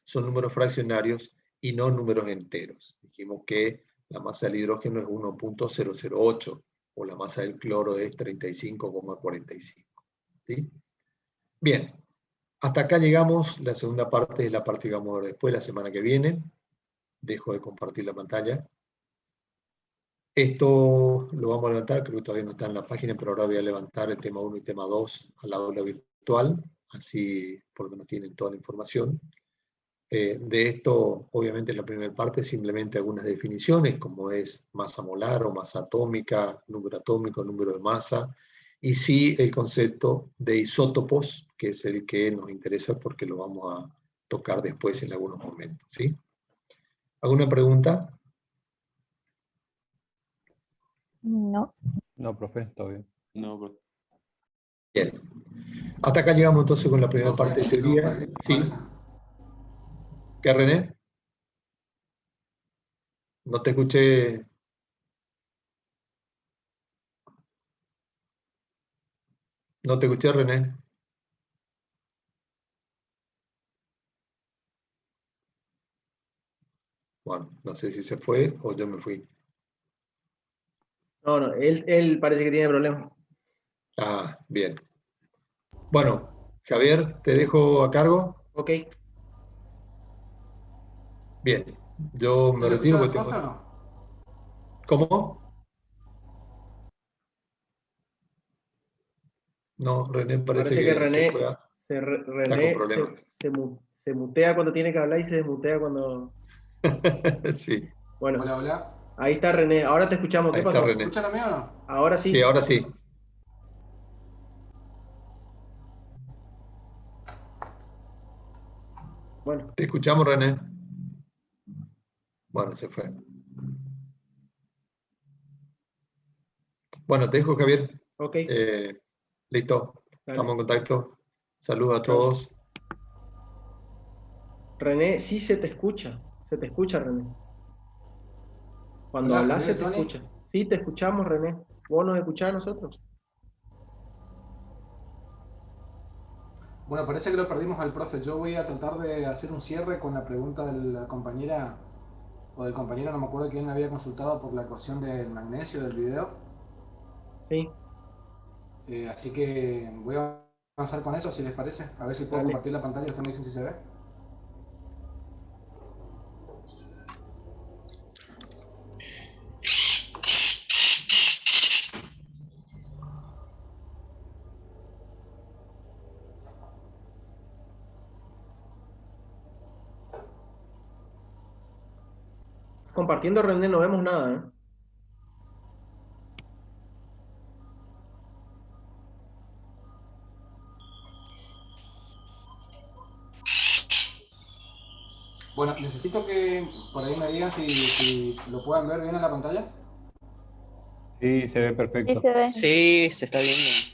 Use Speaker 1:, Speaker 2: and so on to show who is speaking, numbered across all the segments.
Speaker 1: son números fraccionarios y no números enteros. Dijimos que la masa del hidrógeno es 1.008 o la masa del cloro es 35,45. ¿Sí? Bien, hasta acá llegamos. La segunda parte es la parte que vamos a ver después, la semana que viene. Dejo de compartir la pantalla. Esto lo vamos a levantar, creo que todavía no está en la página, pero ahora voy a levantar el tema 1 y tema 2 al aula virtual, así por lo menos tienen toda la información. De esto, obviamente en la primera parte, simplemente algunas definiciones, como es masa molar o masa atómica, número atómico, número de masa, y sí el concepto de isótopos, que es el que nos interesa porque lo vamos a tocar después en algunos momentos. ¿Sí? ¿Alguna pregunta?
Speaker 2: No.
Speaker 3: No, profe, todo bien.
Speaker 4: No, profe.
Speaker 1: Bien. Hasta acá llegamos entonces con la primera
Speaker 5: Profe,
Speaker 1: parte de teoría. Sí.
Speaker 5: parece.
Speaker 1: ¿Qué, René? No te escuché. No te escuché, René. Bueno, no sé si se fue o yo me fui.
Speaker 6: No, no, él parece que tiene problemas.
Speaker 1: Ah, bien. Bueno, Javier, te dejo a cargo.
Speaker 6: Ok.
Speaker 1: Bien, yo me
Speaker 5: ¿No le
Speaker 1: retiro
Speaker 5: escuchaba el
Speaker 1: porque
Speaker 5: profe o
Speaker 1: tengo...
Speaker 5: no?
Speaker 1: ¿Cómo? No, René parece
Speaker 6: Parece que
Speaker 1: que se
Speaker 6: René,
Speaker 1: fue está con
Speaker 6: René
Speaker 1: problemas.
Speaker 6: se mutea cuando tiene que hablar y se desmutea cuando...
Speaker 1: Sí,
Speaker 6: Bueno,
Speaker 5: Hola, hola.
Speaker 6: ahí está René. Ahora te escuchamos. ¿Qué
Speaker 1: ahí está
Speaker 6: pasó?
Speaker 1: René.
Speaker 5: ¿Escuchan a mí o no?
Speaker 6: Ahora
Speaker 1: Sí,
Speaker 6: sí.
Speaker 1: ahora sí.
Speaker 6: Bueno,
Speaker 1: Te escuchamos, René. Bueno, se fue. Bueno, te dejo, Javier.
Speaker 6: ok.
Speaker 1: Listo, estamos
Speaker 6: Dale.
Speaker 1: en contacto. Saludos a
Speaker 6: Chao.
Speaker 1: todos.
Speaker 6: René, sí se te escucha. Se te escucha, René. Cuando
Speaker 5: Hola,
Speaker 6: hablas se
Speaker 5: Javier,
Speaker 6: te
Speaker 5: Tony.
Speaker 6: escucha. Sí, te escuchamos, René. ¿Vos nos escuchás a nosotros?
Speaker 5: Bueno, parece que lo perdimos al profe. Yo voy a tratar de hacer un cierre con la pregunta de la compañera o del compañero, no me acuerdo quién había consultado por la ecuación del magnesio del video.
Speaker 6: Sí,
Speaker 5: Así que voy a avanzar con eso, si les parece. A ver si puedo
Speaker 6: dale.
Speaker 5: compartir la pantalla. Ustedes me dicen si se ve.
Speaker 6: Compartiendo, René, no vemos nada, ¿eh?
Speaker 5: Bueno, necesito que por ahí me digan si lo pueden ver bien en la pantalla.
Speaker 3: Sí, se ve
Speaker 2: Sí
Speaker 3: perfecto.
Speaker 2: se ve.
Speaker 4: Sí, se está viendo.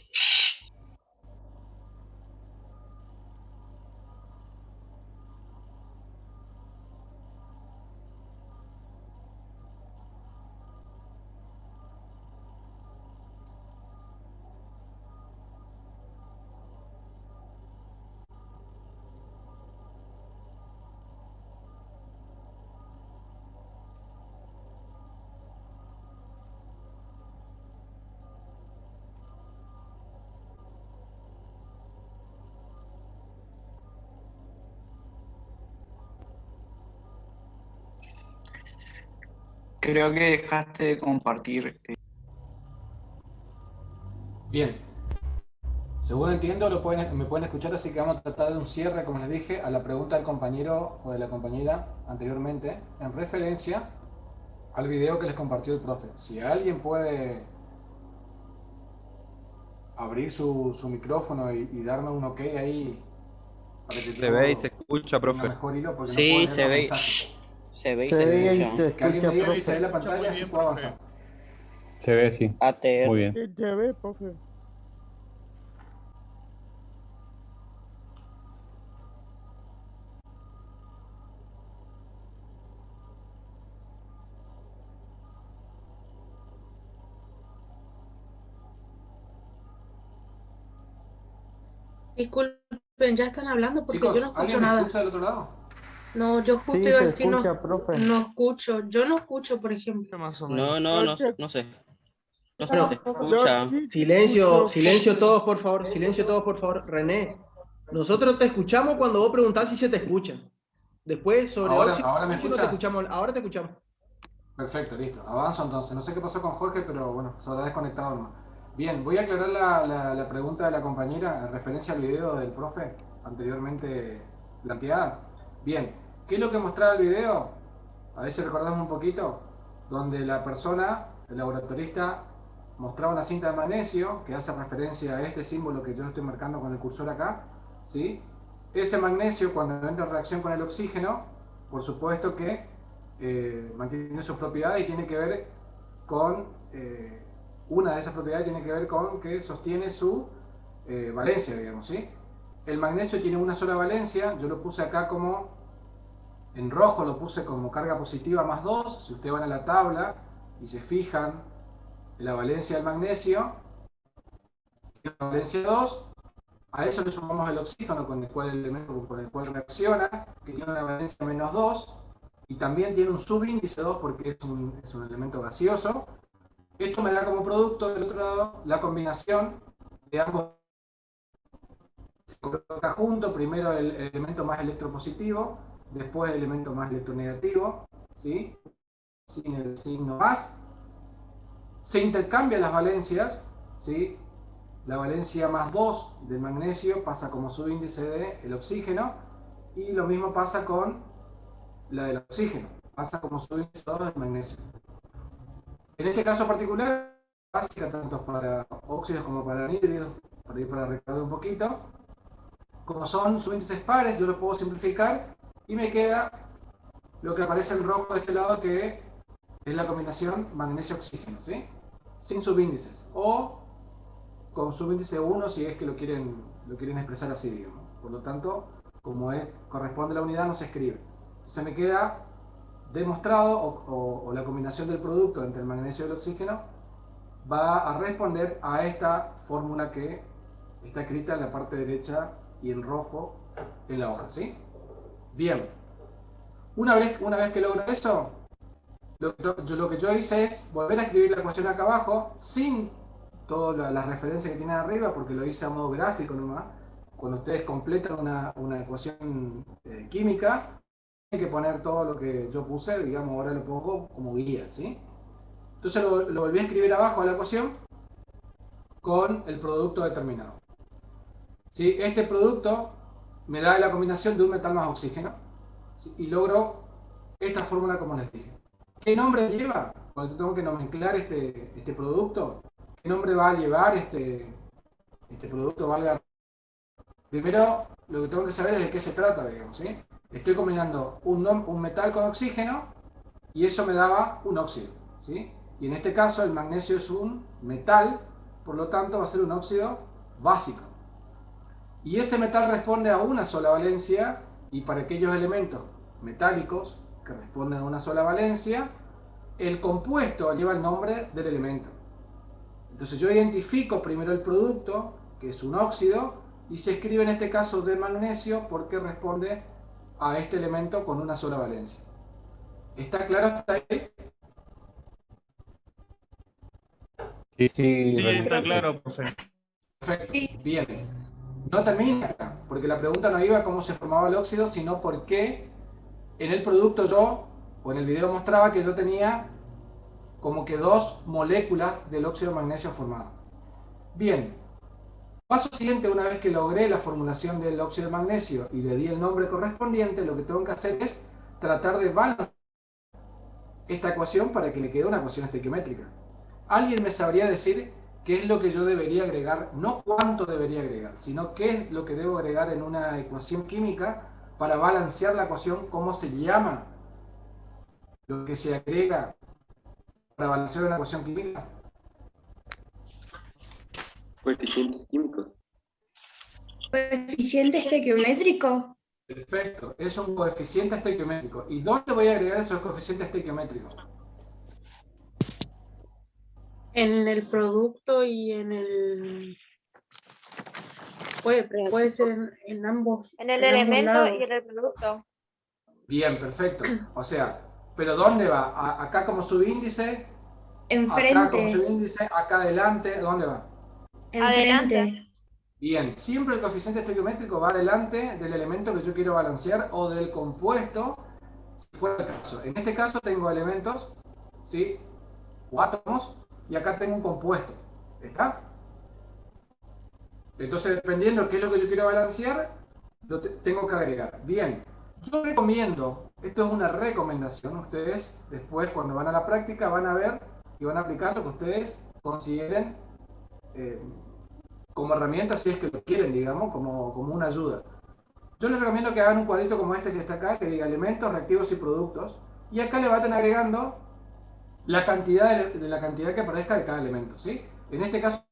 Speaker 4: Creo que dejaste de compartir.
Speaker 5: Bien, según entiendo, me pueden escuchar, así que vamos a tratar de un cierre, como les dije, a la pregunta del compañero o de la compañera anteriormente, en referencia al video que les compartió el profe. Si alguien puede abrir su micrófono y darme un ok ahí para que
Speaker 7: Se ve y se
Speaker 5: yo
Speaker 7: escucha,
Speaker 5: tenga
Speaker 7: profe.
Speaker 5: mejor hilo, porque no puedo
Speaker 4: Sí,
Speaker 5: leer los mensajes.
Speaker 4: se ve y
Speaker 6: Se
Speaker 4: se
Speaker 6: ve y
Speaker 4: escucha.
Speaker 6: se
Speaker 5: Que alguien me
Speaker 6: escucha,
Speaker 5: diga si se ve
Speaker 6: profe.
Speaker 5: la pantalla, así puedo avanzar.
Speaker 3: Se ve, sí.
Speaker 4: ATR.
Speaker 3: Muy bien.
Speaker 8: Sí, se ve, profe.
Speaker 9: Disculpe,
Speaker 7: Pero ya están hablando porque
Speaker 5: Chicos,
Speaker 7: yo no escucho
Speaker 5: ¿alguien me
Speaker 7: nada.
Speaker 5: escucha del otro lado?
Speaker 7: No, yo justo
Speaker 3: Sí,
Speaker 7: iba a
Speaker 3: se
Speaker 7: decir no,
Speaker 3: escucha, profe.
Speaker 7: no escucho. Yo no escucho, por ejemplo.
Speaker 8: Más o
Speaker 4: No,
Speaker 8: menos.
Speaker 4: no, no, no sé. No se
Speaker 6: Bueno,
Speaker 4: escucha.
Speaker 6: silencio, silencio todos, por favor. Silencio todos, por favor. René, nosotros te escuchamos cuando vos preguntás si se te escucha. Después, sobre óxido,
Speaker 5: ¿Ahora me
Speaker 6: no te
Speaker 5: escucha?
Speaker 6: escuchamos. Ahora te escuchamos.
Speaker 5: Perfecto, listo. Avanzo entonces. No sé qué pasó con Jorge, pero bueno, se habrá desconectado nomás. Bien, voy a aclarar la pregunta de la compañera en referencia al video del profe anteriormente planteada. Bien, ¿qué es lo que mostraba el video? A ver si recordamos un poquito, donde la persona, el laboratorista, mostraba una cinta de magnesio que hace referencia a este símbolo que yo estoy marcando con el cursor acá, ¿sí? Ese magnesio, cuando entra en reacción con el oxígeno, por supuesto que mantiene sus propiedades y tiene que ver con, una de esas propiedades tiene que ver con que sostiene su valencia, digamos, ¿sí? El magnesio tiene una sola valencia, yo lo puse acá como, en rojo lo puse como carga positiva más 2, si ustedes van a la tabla y se fijan en la valencia del magnesio, la valencia 2, a eso le sumamos el oxígeno con el cual el elemento con el cual reacciona, que tiene una valencia menos 2, y también tiene un subíndice 2 porque es un elemento gaseoso. Esto me da como producto del otro lado la combinación de ambos. Se coloca junto, primero el elemento más electropositivo, después el elemento más electronegativo, ¿sí? Sin el signo más. Se intercambian las valencias, ¿sí? La valencia más 2 del magnesio pasa como subíndice del oxígeno, y lo mismo pasa con la del oxígeno, pasa como subíndice 2 del magnesio. En este caso particular, básica tanto para óxidos como para anhídridos, para recordar un poquito, como son subíndices pares, yo lo puedo simplificar y me queda lo que aparece en rojo de este lado, que es la combinación magnesio-oxígeno, ¿sí? Sin subíndices, o con subíndice 1 si es que lo quieren expresar así, digamos. Por lo tanto, como corresponde a la unidad, no se escribe. Entonces me queda demostrado, o la combinación del producto entre el magnesio y el oxígeno va a responder a esta fórmula que está escrita en la parte derecha y en rojo en la hoja, ¿sí? Bien. Una vez que logro eso, lo que yo hice es volver a escribir la ecuación acá abajo sin todas las referencias que tienen arriba, porque lo hice a modo gráfico nomás. Cuando ustedes completan una ecuación química, hay que poner todo lo que yo puse, digamos, ahora lo pongo como guía, ¿sí? Entonces lo volví a escribir abajo a la ecuación con el producto determinado, ¿sí? Este producto me da la combinación de un metal más oxígeno, ¿sí? Y logro esta fórmula como les dije. ¿Qué nombre lleva? Cuando tengo que nomenclar este producto, ¿qué nombre va a llevar este producto? Primero, lo que tengo que saber es de qué se trata, digamos, ¿sí? Estoy combinando un metal con oxígeno y eso me daba un óxido, ¿sí? Y en este caso el magnesio es un metal, por lo tanto va a ser un óxido básico. Y ese metal responde a una sola valencia, y para aquellos elementos metálicos que responden a una sola valencia, el compuesto lleva el nombre del elemento. Entonces yo identifico primero el producto, que es un óxido, y se escribe en este caso de magnesio porque responde a este elemento con una sola valencia. ¿Está claro hasta ahí?
Speaker 3: Sí,
Speaker 8: Sí,
Speaker 3: René.
Speaker 8: está claro, profe.
Speaker 5: Perfecto.
Speaker 7: Sí.
Speaker 5: Bien. No termina acá, porque la pregunta no iba a cómo se formaba el óxido, sino por qué en el producto o en el video mostraba que yo tenía como que 2 moléculas del óxido de magnesio formado. Bien. Paso siguiente, una vez que logré la formulación del óxido de magnesio y le di el nombre correspondiente, lo que tengo que hacer es tratar de balancear esta ecuación para que le quede una ecuación estequiométrica. ¿Alguien me sabría decir qué es lo que yo debería agregar? No cuánto debería agregar, sino qué es lo que debo agregar en una ecuación química para balancear la ecuación. ¿Cómo se llama lo que se agrega para balancear una ecuación química?
Speaker 9: Coeficientes químicos.
Speaker 2: Coeficiente estequiométrico.
Speaker 5: Perfecto, es un coeficiente estequiométrico. ¿Y dónde voy a agregar esos coeficientes estequiométricos?
Speaker 7: En el producto y en el... Puede ser en ambos.
Speaker 8: En el
Speaker 7: en ambos
Speaker 8: elemento
Speaker 7: lados.
Speaker 8: y en el producto.
Speaker 5: Bien, perfecto. O sea, ¿pero dónde va? Acá como subíndice, acá como
Speaker 2: Enfrente.
Speaker 5: subíndice, acá adelante, ¿dónde va?
Speaker 2: Enfrente.
Speaker 8: Adelante.
Speaker 5: Bien, siempre el coeficiente estequiométrico va delante del elemento que yo quiero balancear o del compuesto, si fuera el caso. En este caso tengo elementos, ¿sí? O átomos, y acá tengo un compuesto. ¿Está? Entonces, dependiendo de qué es lo que yo quiero balancear, lo tengo que agregar. Bien, yo recomiendo, esto es una recomendación, ustedes después cuando van a la práctica van a ver y van a aplicar lo que ustedes consideren como herramienta, si es que lo quieren, digamos, como una ayuda. Yo les recomiendo que hagan un cuadrito como este que está acá, que diga elementos, reactivos y productos, y acá le vayan agregando la cantidad de la cantidad que aparezca de cada elemento, ¿sí? En este caso,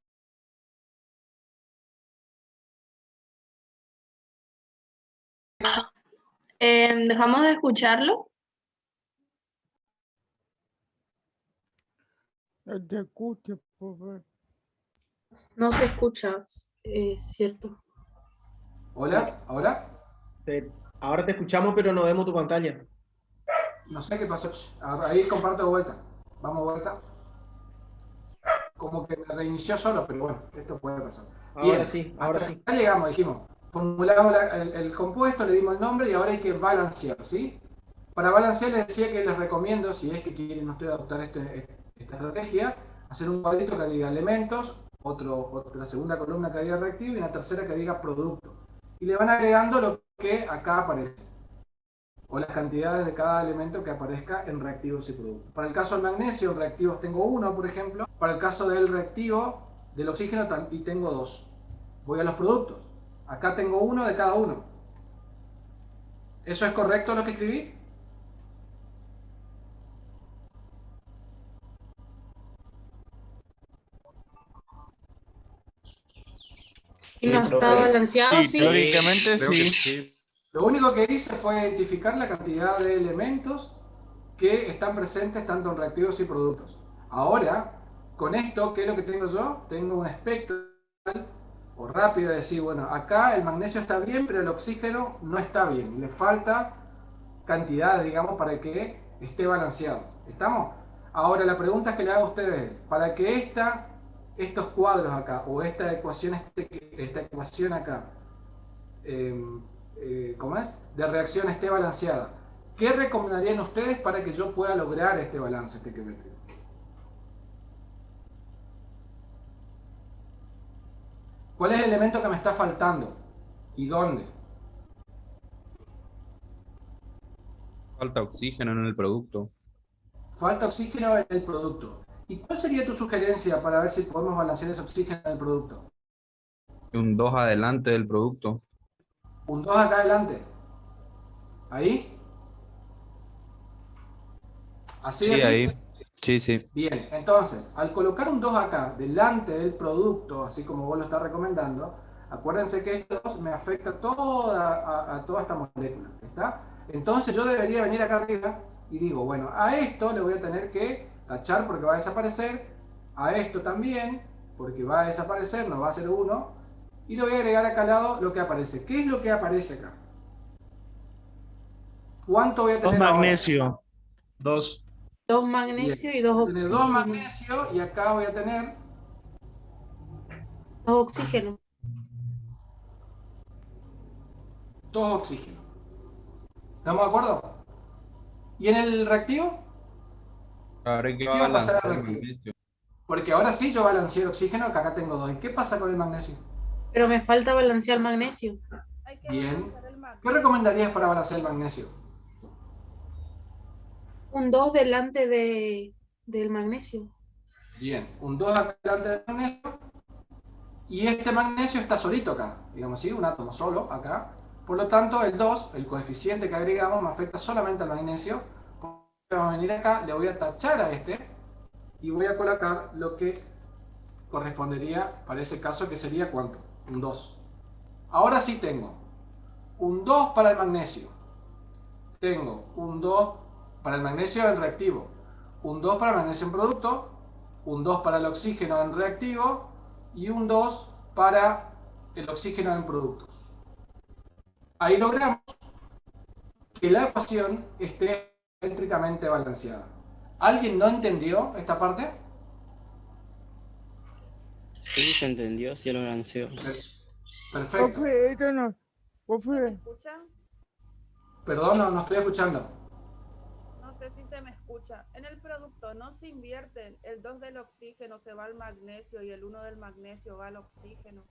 Speaker 2: ¿Dejamos de escucharlo?
Speaker 7: No se escucha, cierto.
Speaker 5: hola, ¿ahora?
Speaker 6: Ahora te escuchamos, pero no vemos tu pantalla.
Speaker 5: No sé qué pasó. Ahí comparto de vuelta. Vamos de vuelta. Como que me reinició solo, pero bueno, esto puede pasar.
Speaker 6: Ahora
Speaker 5: Bien,
Speaker 6: sí, ahora
Speaker 5: hasta
Speaker 6: sí.
Speaker 5: acá llegamos, dijimos. Formulamos el compuesto, le dimos el nombre y ahora hay que balancear, ¿sí? Para balancear les decía que les recomiendo, si es que quieren ustedes adoptar esta estrategia, hacer un cuadrito que diga elementos, otra segunda columna que diga reactivo y una tercera que diga producto. Y le van agregando lo que acá aparece, o las cantidades de cada elemento que aparezca en reactivos y productos. Para el caso del magnesio, en reactivos tengo 1, por ejemplo. Para el caso del reactivo, del oxígeno, y tengo 2. Voy a los productos. Acá tengo 1 de cada uno. ¿Eso es correcto lo que escribí?
Speaker 7: Si no está balanceado, sí.
Speaker 3: Teóricamente
Speaker 1: Creo que
Speaker 3: sí.
Speaker 5: Lo único que hice fue identificar la cantidad de elementos que están presentes tanto en reactivos y productos. Ahora, con esto, ¿qué es lo que tengo yo? Tengo un espectro o rápido de decir, bueno, acá el magnesio está bien, pero el oxígeno no está bien. Le falta cantidad, digamos, para que esté balanceado. ¿Estamos? Ahora, la pregunta que le hago a ustedes es, para que estos cuadros acá, o esta ecuación acá, ¿cómo es? De reacción esté balanceada, ¿qué recomendarían ustedes para que yo pueda lograr este balance estequiométrico? ¿Cuál es el elemento que me está faltando? ¿Y dónde?
Speaker 3: Falta oxígeno en el producto.
Speaker 5: Falta oxígeno en el producto. ¿Y cuál sería tu sugerencia para ver si podemos balancear ese oxígeno en el producto?
Speaker 3: Un 2 adelante del producto.
Speaker 5: Un 2 acá adelante. ¿Ahí? ¿Así
Speaker 3: Sí,
Speaker 5: decís?
Speaker 3: ahí. Sí, sí.
Speaker 5: Bien, entonces, al colocar un 2 acá delante del producto, así como vos lo estás recomendando, acuérdense que esto me afecta a toda esta molécula, ¿está? Entonces yo debería venir acá arriba y digo, bueno, a esto le voy a tener que tachar porque va a desaparecer, a esto también, porque va a desaparecer, no va a ser 1, y le voy a agregar acá al lado lo que aparece. ¿Qué es lo que aparece acá? ¿Cuánto voy a tener ahora?
Speaker 10: magnesio. 2.
Speaker 7: 2 magnesio y 2
Speaker 5: Voy a tener 2
Speaker 7: oxígeno.
Speaker 5: magnesio y acá voy a tener
Speaker 7: 2 oxígeno.
Speaker 5: 2 oxígenos. ¿Estamos de acuerdo? ¿Y en el reactivo?
Speaker 3: Ahora hay que
Speaker 5: ¿Qué va a pasar
Speaker 3: balancear
Speaker 5: al
Speaker 3: el
Speaker 5: reactivo?
Speaker 3: magnesio.
Speaker 5: Porque ahora sí yo balanceé el oxígeno, que acá tengo 2. ¿Y qué pasa con el magnesio?
Speaker 7: Pero me falta balancear magnesio.
Speaker 5: Bien. ¿Qué recomendarías para balancear el magnesio?
Speaker 7: Un 2 delante del magnesio.
Speaker 5: Bien. Un 2 acá delante del magnesio. Y este magnesio está solito acá. Digamos así, un átomo solo acá. Por lo tanto, el 2, el coeficiente que agregamos, me afecta solamente al magnesio. Vamos a venir acá, le voy a tachar a este y voy a colocar lo que correspondería para ese caso, que sería ¿cuánto? Un 2. Ahora sí tengo un 2 para el magnesio. Tengo un 2 para el magnesio en reactivo, un 2 para el magnesio en producto, un 2 para el oxígeno en reactivo y un 2 para el oxígeno en productos. Ahí logramos que la ecuación esté eléctricamente balanceada. ¿Alguien no entendió esta parte?
Speaker 4: Sí, se entendió, sí lo balanceó.
Speaker 5: Perfecto.
Speaker 8: ¿Me escuchan?
Speaker 5: Perdón, no estoy escuchando.
Speaker 8: No sé si se me escucha. En el producto no se invierten. El 2 del oxígeno se va al magnesio y el 1 del magnesio va al oxígeno.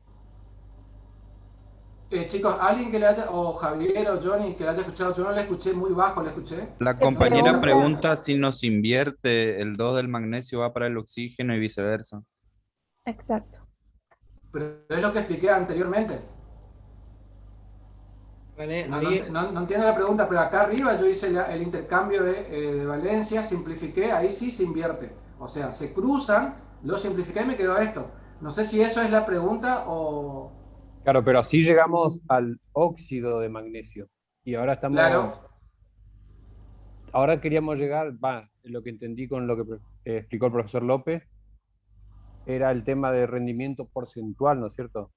Speaker 5: Chicos, alguien que le haya, o Javier o Johnny, que le haya escuchado, yo no le escuché muy bajo, le escuché.
Speaker 3: La compañera pregunta si nos invierte, el 2 del magnesio va para el oxígeno y viceversa.
Speaker 11: Exacto.
Speaker 5: Pero es lo que expliqué anteriormente.
Speaker 6: René,
Speaker 5: No entiendo la pregunta, pero acá arriba yo hice el intercambio de valencia, simplifiqué, ahí sí se invierte. O sea, se cruzan, lo simplifiqué y me quedó esto. No sé si eso es la pregunta o...
Speaker 12: Claro, pero así llegamos al óxido de magnesio. Y ahora estamos...
Speaker 5: Claro.
Speaker 12: Ahora queríamos llegar, lo que entendí con lo que explicó el profesor López, era el tema de rendimiento porcentual, ¿no es cierto?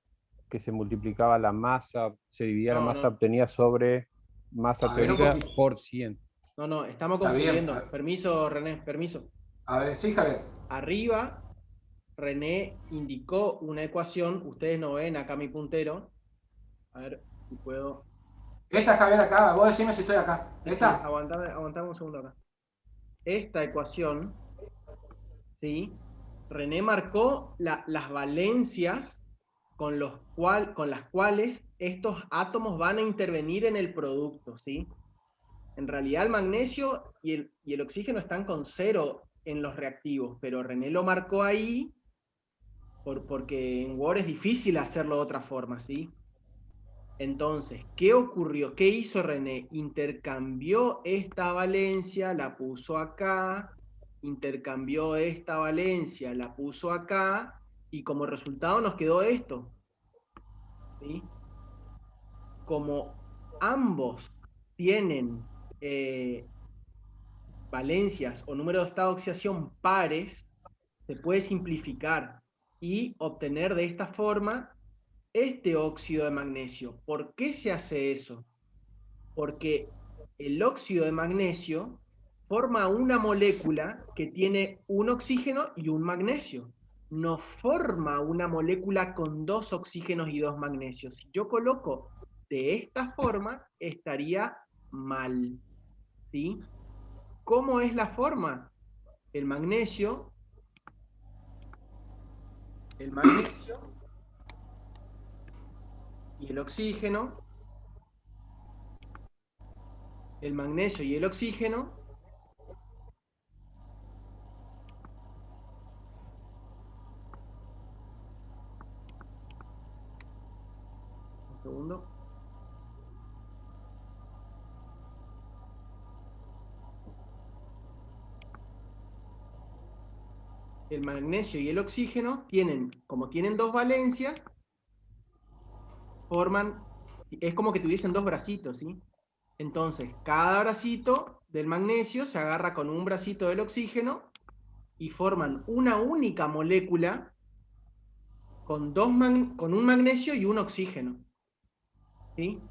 Speaker 12: Que se multiplicaba la masa, se dividía la masa obtenida sobre masa teórica por 100.
Speaker 6: No, estamos
Speaker 5: Está bien.
Speaker 6: confundiendo. Permiso, René, permiso.
Speaker 5: A ver, sí, Javier.
Speaker 6: Arriba, René indicó una ecuación, ustedes no ven acá mi puntero. A ver si puedo...
Speaker 5: Esta, Javier, acá, vos decime si estoy acá. ¿Esta?
Speaker 6: Aguantame un segundo acá. Esta ecuación, ¿sí? René marcó las valencias con las cuales estos átomos van a intervenir en el producto, ¿sí? En realidad el magnesio y el oxígeno están con 0 en los reactivos, pero René lo marcó ahí porque en Word es difícil hacerlo de otra forma, ¿sí? Entonces, ¿qué ocurrió? ¿Qué hizo René? Intercambió esta valencia, la puso acá, intercambió esta valencia, la puso acá, y como resultado nos quedó esto, ¿sí? Como ambos tienen valencias o número de estado de oxidación pares, se puede simplificar y obtener de esta forma este óxido de magnesio. ¿Por qué se hace eso? Porque el óxido de magnesio forma una molécula que tiene un oxígeno y un magnesio. No forma una molécula con 2 oxígenos y 2 magnesios. Si yo coloco de esta forma, estaría mal, ¿sí? ¿Cómo es la forma? El magnesio y el oxígeno, el magnesio y el oxígeno un segundo. El magnesio y el oxígeno tienen, como tienen 2 valencias, es como que tuviesen 2 bracitos, ¿sí? Entonces, cada bracito del magnesio se agarra con un bracito del oxígeno y forman una única molécula con un magnesio y un oxígeno, ¿sí?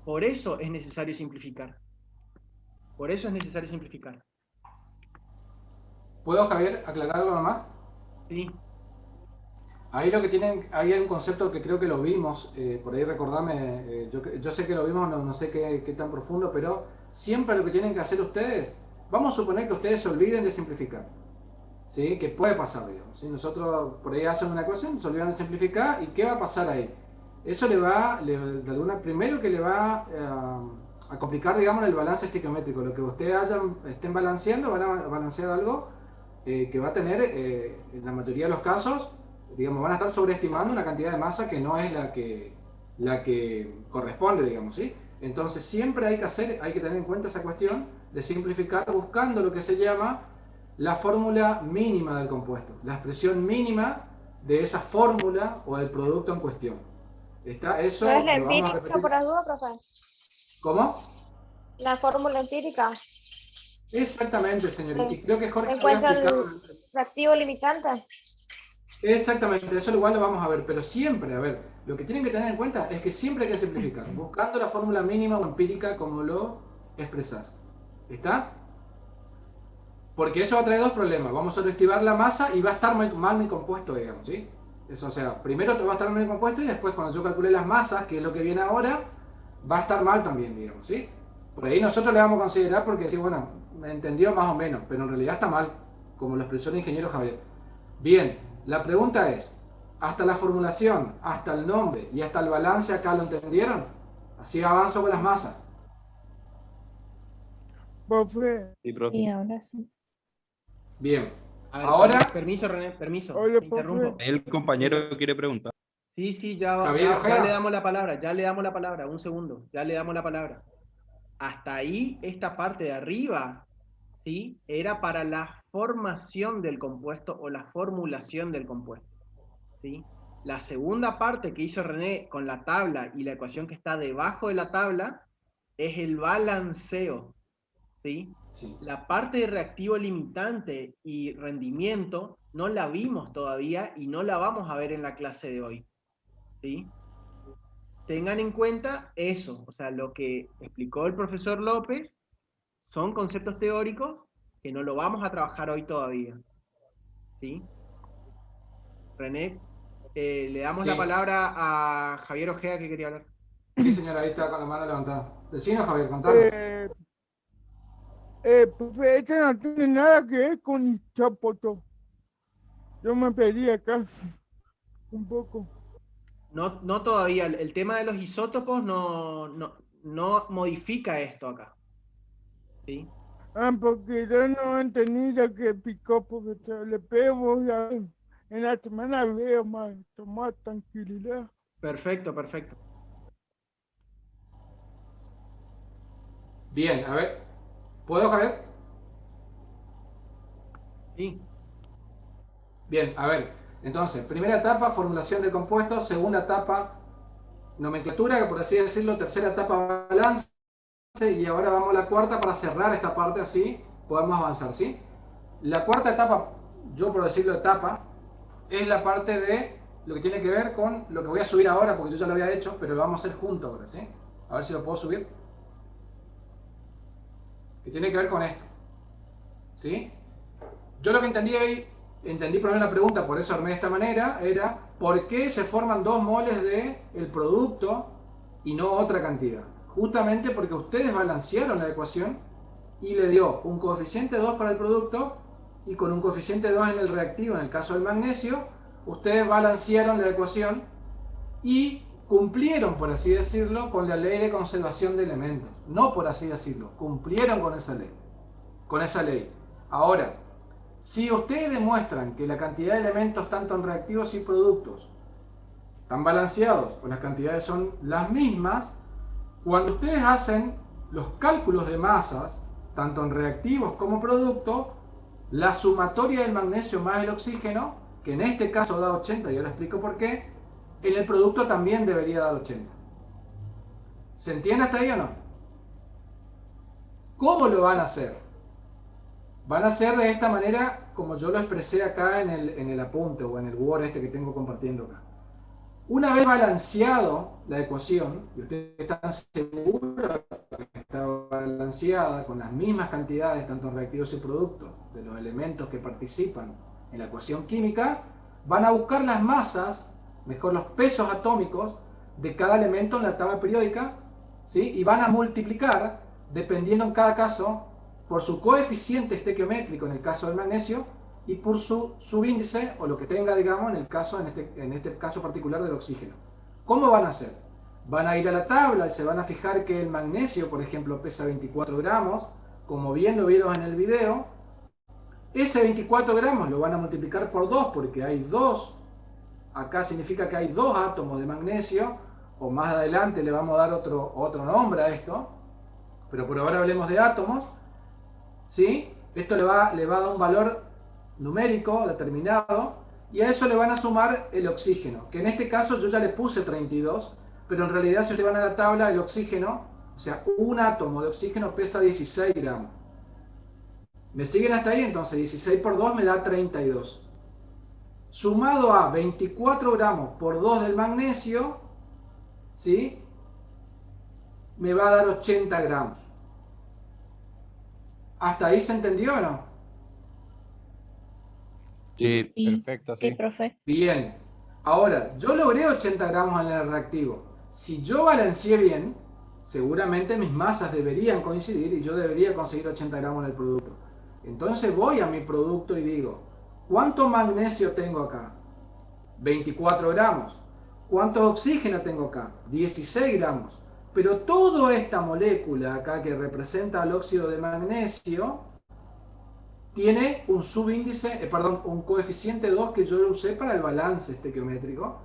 Speaker 6: Por eso es necesario simplificar.
Speaker 5: ¿Puedo, Javier, aclarar algo nomás?
Speaker 6: Sí.
Speaker 5: Ahí lo que tienen, ahí hay un concepto que creo que lo vimos, por ahí recordarme, yo sé que lo vimos, no sé qué tan profundo, pero siempre lo que tienen que hacer ustedes, vamos a suponer que ustedes se olviden de simplificar, ¿sí? Que puede pasar, digamos, ¿sí? Nosotros por ahí hacen una ecuación, se olvidan de simplificar, ¿y qué va a pasar ahí? Eso primero que le va a complicar, digamos, el balance estequiométrico. Lo que ustedes estén balanceando, van a balancear algo que va a tener, en la mayoría de los casos, digamos, van a estar sobreestimando una cantidad de masa que no es la que corresponde, digamos, ¿sí? Entonces siempre hay que tener en cuenta esa cuestión de simplificar buscando lo que se llama la fórmula mínima del compuesto, la expresión mínima de esa fórmula o del producto en cuestión. Eso
Speaker 11: ¿No es la
Speaker 5: lo vamos a
Speaker 11: empírica
Speaker 5: repetir.
Speaker 11: por la duda, profe?
Speaker 5: ¿Cómo?
Speaker 11: La fórmula empírica.
Speaker 5: Exactamente, señorita. Y creo que Jorge había
Speaker 11: ¿Encuentra el
Speaker 5: explicado.
Speaker 11: reactivo limitante?
Speaker 5: Exactamente, eso igual lo vamos a ver, pero siempre, a ver, lo que tienen que tener en cuenta es que siempre hay que simplificar, buscando la fórmula mínima o empírica como lo expresás. ¿Está? Porque eso va a traer dos problemas. Vamos a sobreestimar la masa y va a estar mal mi compuesto, digamos, ¿sí? Eso, o sea, primero te va a estar mal mi compuesto y después cuando yo calcule las masas, que es lo que viene ahora, va a estar mal también, digamos, ¿sí? Por ahí nosotros le vamos a considerar porque decir, bueno, me entendió más o menos, pero en realidad está mal, como lo expresó el ingeniero Javier. Bien, la pregunta es, hasta la formulación, hasta el nombre y hasta el balance acá lo entendieron. Así avanzo con las masas.
Speaker 13: Profe.
Speaker 3: Sí, profe.
Speaker 11: Y ahora sí.
Speaker 5: Bien.
Speaker 6: A ver,
Speaker 5: Ahora,
Speaker 6: permiso, René, permiso.
Speaker 13: Oye,
Speaker 6: te interrumpo.
Speaker 3: El compañero quiere preguntar.
Speaker 6: Sí, sí, ya,
Speaker 5: Javier
Speaker 6: ya
Speaker 5: Ojeda.
Speaker 6: le damos la palabra, ya le damos la palabra, un segundo, ya le damos la palabra. Hasta ahí, esta parte de arriba, ¿sí? Era para la formación del compuesto o la formulación del compuesto, ¿sí? La segunda parte que hizo René con la tabla y la ecuación que está debajo de la tabla es el balanceo, ¿sí?
Speaker 5: sí.
Speaker 6: La parte de reactivo limitante y rendimiento no la vimos todavía y no la vamos a ver en la clase de hoy, ¿sí? Tengan en cuenta eso, o sea, lo que explicó el profesor López son conceptos teóricos que no lo vamos a trabajar hoy todavía, ¿sí? René, le damos
Speaker 5: Sí.
Speaker 6: la palabra a Javier Ojeda que quería hablar.
Speaker 5: Sí, señora, ahí está con la mano levantada. Decinos, Javier, contanos.
Speaker 13: Profe, esto no tiene nada que ver con isótopos. Yo me pedí acá un poco.
Speaker 6: No todavía, el tema de los isótopos no modifica esto acá, ¿sí?
Speaker 13: Porque yo no entendí lo que picó, porque le pego ya. En la semana veo más, tomar tranquilidad.
Speaker 6: Perfecto, perfecto.
Speaker 5: Bien, a ver. ¿Puedo, Javier?
Speaker 6: Sí.
Speaker 5: Bien, a ver. Entonces, primera etapa, formulación de compuestos. Segunda etapa, nomenclatura, por así decirlo. Tercera etapa, balance. Y ahora vamos a la cuarta para cerrar esta parte, así podemos avanzar, ¿sí? La cuarta etapa, yo por decirlo etapa, es la parte de lo que tiene que ver con lo que voy a subir ahora, porque yo ya lo había hecho, pero lo vamos a hacer juntos ahora, ¿sí? A ver si lo puedo subir. Que tiene que ver con esto, ¿sí? Yo lo que entendí ahí, entendí por la pregunta, por eso armé de esta manera, era ¿por qué se forman 2 moles del producto y no otra cantidad? Justamente porque ustedes balancearon la ecuación y le dio un coeficiente 2 para el producto y con un coeficiente 2 en el reactivo, en el caso del magnesio, ustedes balancearon la ecuación y cumplieron, por así decirlo, con la ley de conservación de elementos. No por así decirlo, cumplieron con esa ley. Ahora, si ustedes demuestran que la cantidad de elementos, tanto en reactivos y productos, están balanceados o las cantidades son las mismas, cuando ustedes hacen los cálculos de masas, tanto en reactivos como producto, la sumatoria del magnesio más el oxígeno, que en este caso da 80, y ahora explico por qué, en el producto también debería dar 80. ¿Se entiende hasta ahí o no? ¿Cómo lo van a hacer? Van a hacer de esta manera, como yo lo expresé acá en el apunte o en el Word este que tengo compartiendo acá. Una vez balanceado la ecuación, y ustedes están seguros que está balanceada con las mismas cantidades, tanto en reactivos y productos, de los elementos que participan en la ecuación química, van a buscar las masas, mejor los pesos atómicos, de cada elemento en la tabla periódica, ¿sí? Y van a multiplicar, dependiendo en cada caso, por su coeficiente estequiométrico en el caso del magnesio, y por su subíndice, o lo que tenga, digamos, en este caso particular del oxígeno. ¿Cómo van a hacer? Van a ir a la tabla y se van a fijar que el magnesio, por ejemplo, pesa 24 gramos, como bien lo vieron en el video. Ese 24 gramos lo van a multiplicar por 2, porque hay 2. Acá significa que hay 2 átomos de magnesio, o más adelante le vamos a dar otro nombre a esto, pero por ahora hablemos de átomos, ¿sí? Esto le va a dar un valor numérico determinado, y a eso le van a sumar el oxígeno, que en este caso yo ya le puse 32, pero en realidad si ustedes van a la tabla, el oxígeno, o sea, un átomo de oxígeno pesa 16 gramos. ¿Me siguen hasta ahí? Entonces 16 por 2 me da 32. sumado a 24 gramos por 2 del magnesio, ¿sí? Me va a dar 80 gramos. ¿Hasta ahí se entendió o no?
Speaker 3: Sí.
Speaker 12: Perfecto, sí.
Speaker 11: profe.
Speaker 5: Bien. Ahora, yo logré 80 gramos en el reactivo. Si yo balanceé bien, seguramente mis masas deberían coincidir y yo debería conseguir 80 gramos en el producto. Entonces voy a mi producto y digo, ¿cuánto magnesio tengo acá? 24 gramos. ¿Cuánto oxígeno tengo acá? 16 gramos. Pero toda esta molécula acá que representa el óxido de magnesio tiene un subíndice, un coeficiente 2 que yo lo usé para el balance estequiométrico.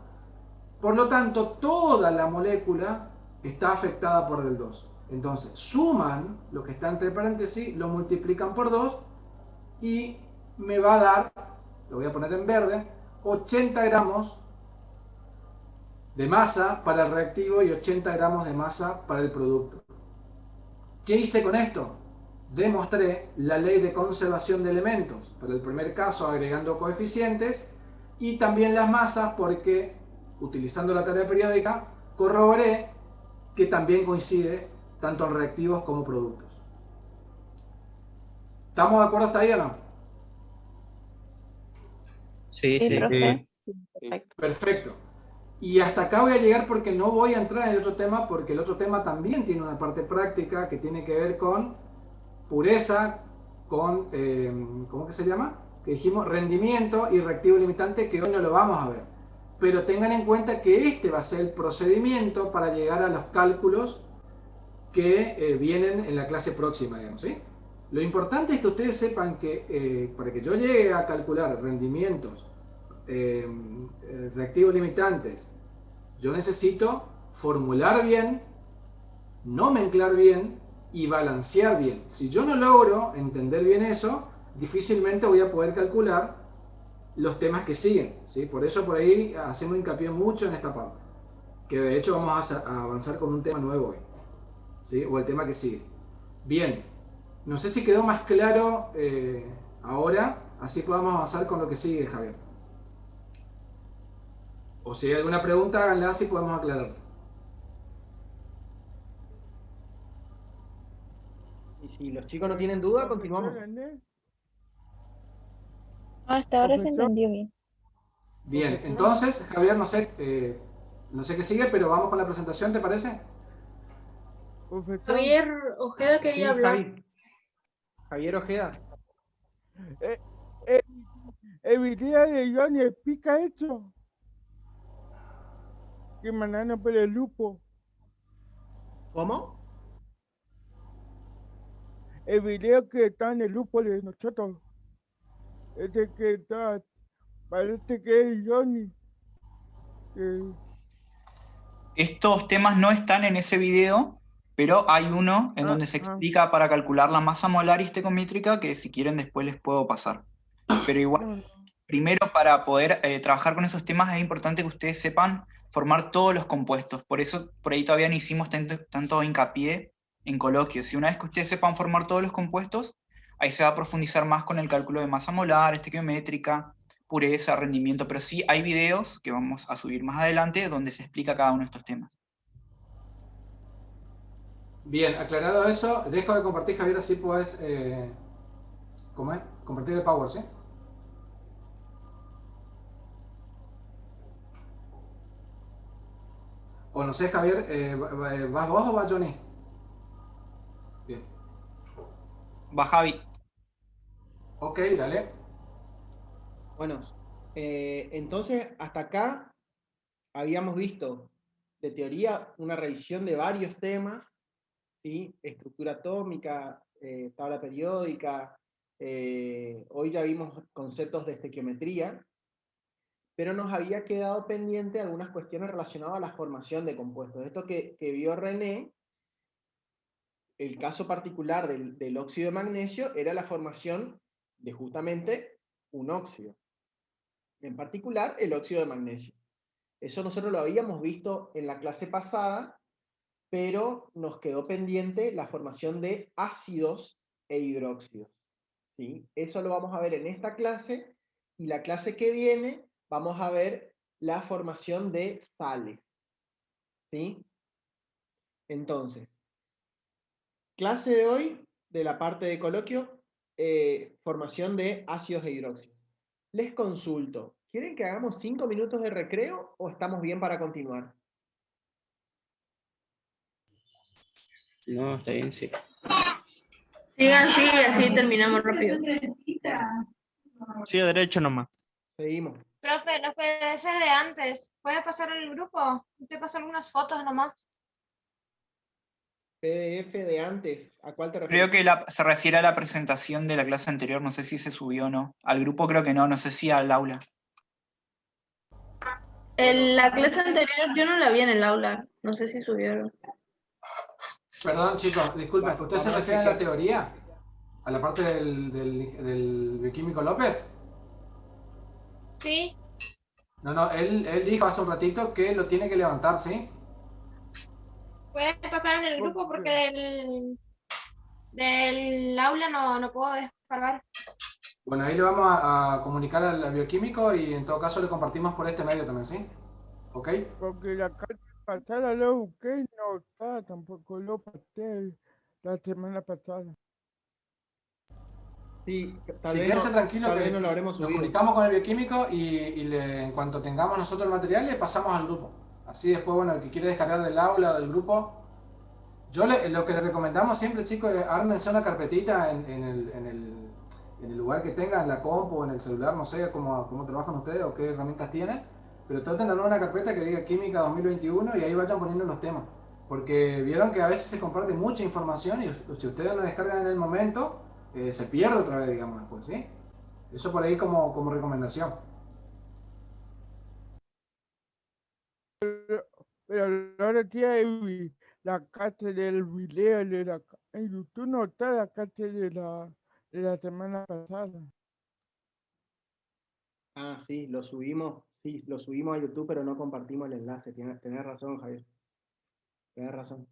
Speaker 5: Por lo tanto, toda la molécula está afectada por el 2. Entonces, suman lo que está entre paréntesis, lo multiplican por 2 y me va a dar, lo voy a poner en verde, 80 gramos de masa para el reactivo y 80 gramos de masa para el producto. ¿Qué hice con esto? Demostré la ley de conservación de elementos, para el primer caso agregando coeficientes, y también las masas porque, utilizando la tarea periódica, corroboré que también coincide tanto en reactivos como productos. ¿Estamos de acuerdo hasta ahí o no?
Speaker 4: Sí,
Speaker 11: Sí,
Speaker 4: sí.
Speaker 11: profe.
Speaker 5: Perfecto. Y hasta acá voy a llegar porque no voy a entrar en el otro tema, porque el otro tema también tiene una parte práctica que tiene que ver con pureza, con, ¿cómo que se llama? Que dijimos rendimiento y reactivo limitante, que hoy no lo vamos a ver. Pero tengan en cuenta que este va a ser el procedimiento para llegar a los cálculos que vienen en la clase próxima, digamos, ¿sí? Lo importante es que ustedes sepan que para que yo llegue a calcular rendimientos, reactivos limitantes, yo necesito formular bien, nomenclar bien y balancear bien. Si yo no logro entender bien eso, difícilmente voy a poder calcular los temas que siguen, ¿sí? Por eso por ahí hacemos hincapié mucho en esta parte, que de hecho vamos a avanzar con un tema nuevo hoy, ¿sí? O el tema que sigue. Bien, no sé si quedó más claro ahora, así podamos avanzar con lo que sigue, Javier. O si hay alguna pregunta, háganla así podemos aclarar.
Speaker 6: Y si los chicos no tienen duda, continuamos.
Speaker 11: Hasta ahora se
Speaker 13: Profesor.
Speaker 11: entendió bien.
Speaker 5: Bien, entonces, Javier, no sé qué sigue, pero vamos con la presentación, ¿te parece?
Speaker 13: Profesor,
Speaker 7: Javier Ojeda
Speaker 6: Sí,
Speaker 7: quería hablar.
Speaker 6: Javier Ojeda.
Speaker 13: el video de Johnny explica eso. Que mañana por el lupo.
Speaker 6: ¿Cómo?
Speaker 13: El video que está en el lupo de nosotros. Ese que está, parece que es Johnny.
Speaker 14: Estos temas no están en ese video, pero hay uno en donde se explica para calcular la masa molar estequiométrica que si quieren después les puedo pasar. Pero igual, primero para poder trabajar con esos temas es importante que ustedes sepan formar todos los compuestos. Por eso por ahí todavía no hicimos tanto hincapié en coloquios. Y una vez que ustedes sepan formar todos los compuestos, ahí se va a profundizar más con el cálculo de masa molar, estequiométrica, pureza, rendimiento, pero sí hay videos que vamos a subir más adelante donde se explica cada uno de estos temas.
Speaker 5: Bien, aclarado eso, dejo de compartir, Javier, así puedes ¿cómo es? Compartir el Power, ¿sí? O no sé, Javier, ¿vas vos o va Johnny? Bien.
Speaker 14: Va Javi.
Speaker 5: Ok, dale.
Speaker 6: Bueno, entonces hasta acá habíamos visto de teoría una revisión de varios temas, ¿sí? Estructura atómica, tabla periódica, hoy ya vimos conceptos de estequiometría, pero nos había quedado pendiente algunas cuestiones relacionadas a la formación de compuestos. Esto que vio René, el caso particular del óxido de magnesio era la formación de justamente un óxido, en particular el óxido de magnesio. Eso nosotros lo habíamos visto en la clase pasada, pero nos quedó pendiente la formación de ácidos e hidróxidos, ¿sí? Eso lo vamos a ver en esta clase, y la clase que viene vamos a ver la formación de sales. ¿Sí? Entonces, clase de hoy, de la parte de coloquio, formación de ácidos e hidróxidos. Les consulto, ¿quieren que hagamos 5 minutos de recreo o estamos bien para continuar?
Speaker 4: No, está bien, sí.
Speaker 2: Sigan, sí, así terminamos rápido.
Speaker 10: Sí, a derecho nomás.
Speaker 6: Seguimos.
Speaker 11: Profe, los PDFs de antes, ¿puede pasar en el grupo? Te paso algunas fotos nomás.
Speaker 6: PDF de antes, ¿a cuál te
Speaker 14: Creo
Speaker 6: refieres?
Speaker 14: que se refiere a la presentación de la clase anterior, no sé si se subió o no. Al grupo creo que no, no sé si al aula.
Speaker 2: En la clase anterior yo no la vi en el aula, no sé si subieron.
Speaker 5: Perdón, chicos, disculpen, ¿usted se
Speaker 6: vamos a
Speaker 5: refiere a la
Speaker 6: chequear.
Speaker 5: teoría? ¿A la parte del bioquímico López?
Speaker 11: Sí,
Speaker 5: No, él dijo hace un ratito que lo tiene que levantar, ¿sí?
Speaker 11: puede pasar en el grupo porque del aula no puedo descargar.
Speaker 5: Bueno, ahí le vamos a comunicar al bioquímico y en todo caso le compartimos por este medio también, ¿sí? ¿Ok?
Speaker 13: Porque la carta pasada lo busqué y no está, tampoco lo pasé la semana pasada.
Speaker 6: Sí, tal
Speaker 5: Si
Speaker 6: vez
Speaker 5: quédese tranquilo
Speaker 6: tal vez
Speaker 5: que
Speaker 6: no lo habremos
Speaker 5: nos
Speaker 6: subido.
Speaker 5: comunicamos con el bioquímico y en cuanto tengamos nosotros el material le pasamos al grupo. Así después, bueno, el que quiere descargar del aula o del grupo, lo que le recomendamos siempre, chicos, es ármense una carpetita en el lugar que tengan, en la compu o en el celular, no sé cómo trabajan ustedes o qué herramientas tienen, pero traten de armar una carpeta que diga Química 2021 y ahí vayan poniendo los temas. Porque vieron que a veces se comparte mucha información y si ustedes no descargan en el momento, se pierde otra vez, digamos, después, ¿sí? Eso por ahí como recomendación.
Speaker 13: Pero ahora tiene la cátedra del video en YouTube no está la cátedra de la semana pasada.
Speaker 6: Ah, sí, lo subimos a YouTube, pero no compartimos el enlace. Tenés razón, Javier. Tenés razón.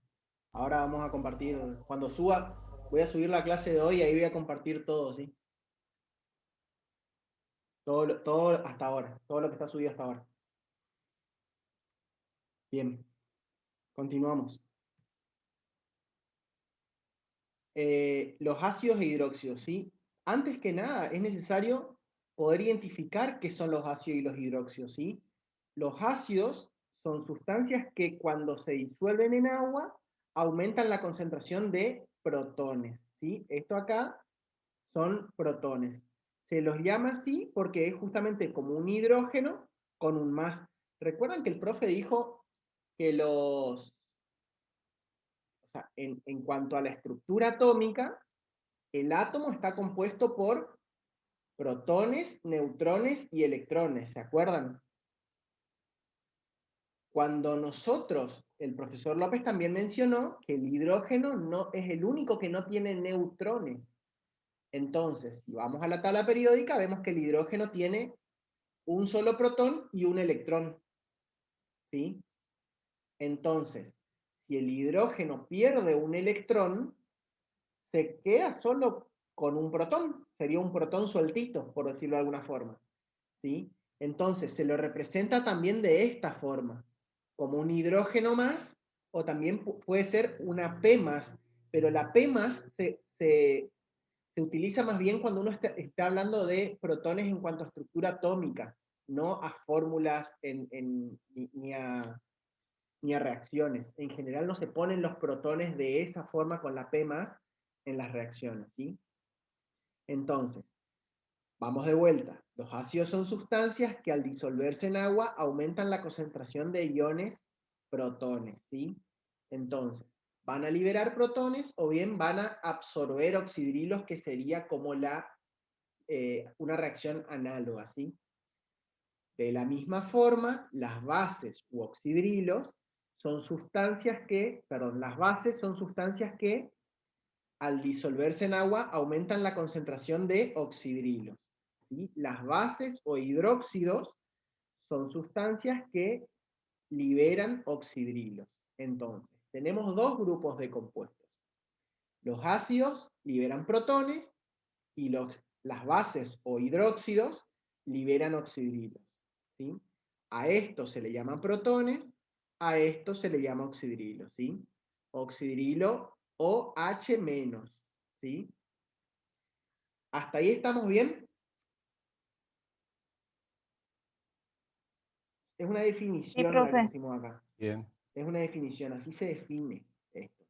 Speaker 6: Ahora vamos a compartir, cuando suba, voy a subir la clase de hoy y ahí voy a compartir todo, ¿sí? Todo hasta ahora, todo lo que está subido hasta ahora. Bien, continuamos. Los ácidos e hidróxidos, ¿sí? Antes que nada, es necesario poder identificar qué son los ácidos y los hidróxidos, ¿sí? Los ácidos son sustancias que cuando se disuelven en agua aumentan la concentración de protones, ¿sí? Esto acá son protones. Se los llama así porque es justamente como un hidrógeno con un más. ¿Recuerdan que el profe dijo que en cuanto a la estructura atómica, el átomo está compuesto por protones, neutrones y electrones, ¿se acuerdan? Cuando el profesor López también mencionó que el hidrógeno no es el único que no tiene neutrones. Entonces, si vamos a la tabla periódica, vemos que el hidrógeno tiene un solo protón y un electrón. ¿Sí? Entonces, si el hidrógeno pierde un electrón, se queda solo con un protón. Sería un protón sueltito, por decirlo de alguna forma. ¿Sí? Entonces, se lo representa también de esta forma, como un hidrógeno más, o también puede ser una P más, pero la P más se utiliza más bien cuando uno está hablando de protones en cuanto a estructura atómica, no a fórmulas ni a reacciones. En general no se ponen los protones de esa forma con la P más en las reacciones, ¿sí? Entonces, vamos de vuelta. Los ácidos son sustancias que al disolverse en agua aumentan la concentración de iones protones, ¿sí? Entonces, van a liberar protones o bien van a absorber oxidrilos, que sería como una reacción análoga, ¿sí? De la misma forma, las bases u oxidrilos son sustancias las bases son sustancias que al disolverse en agua aumentan la concentración de oxidrilos. ¿Sí? Las bases o hidróxidos son sustancias que liberan oxidrilos. Entonces, tenemos dos grupos de compuestos. Los ácidos liberan protones y las bases o hidróxidos liberan oxidrilos. ¿sí? A esto se le llaman protones, a esto se le llama oxidrilo, ¿sí? Oxidrilo OH-, ¿sí? ¿Hasta ahí estamos bien? Es una definición la que
Speaker 15: profe.
Speaker 6: pusimos acá.
Speaker 12: Bien.
Speaker 6: Es una definición, así se define esto.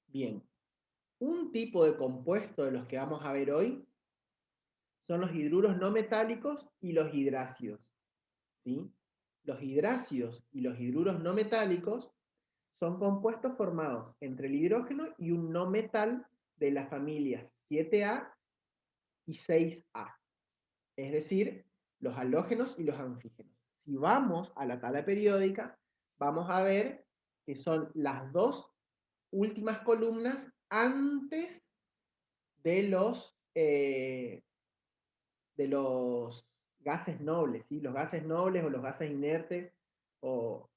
Speaker 6: Bien. Un tipo de compuesto de los que vamos a ver hoy son los hidruros no metálicos y los hidrácidos, ¿sí? Los hidrácidos y los hidruros no metálicos son compuestos formados entre el hidrógeno y un no metal de las familias 7A y 6A. Es decir, los halógenos y los anfígenos. Si vamos a la tabla periódica, vamos a ver que son las dos últimas columnas antes de los gases nobles, ¿sí? Los gases nobles o los gases inertes, o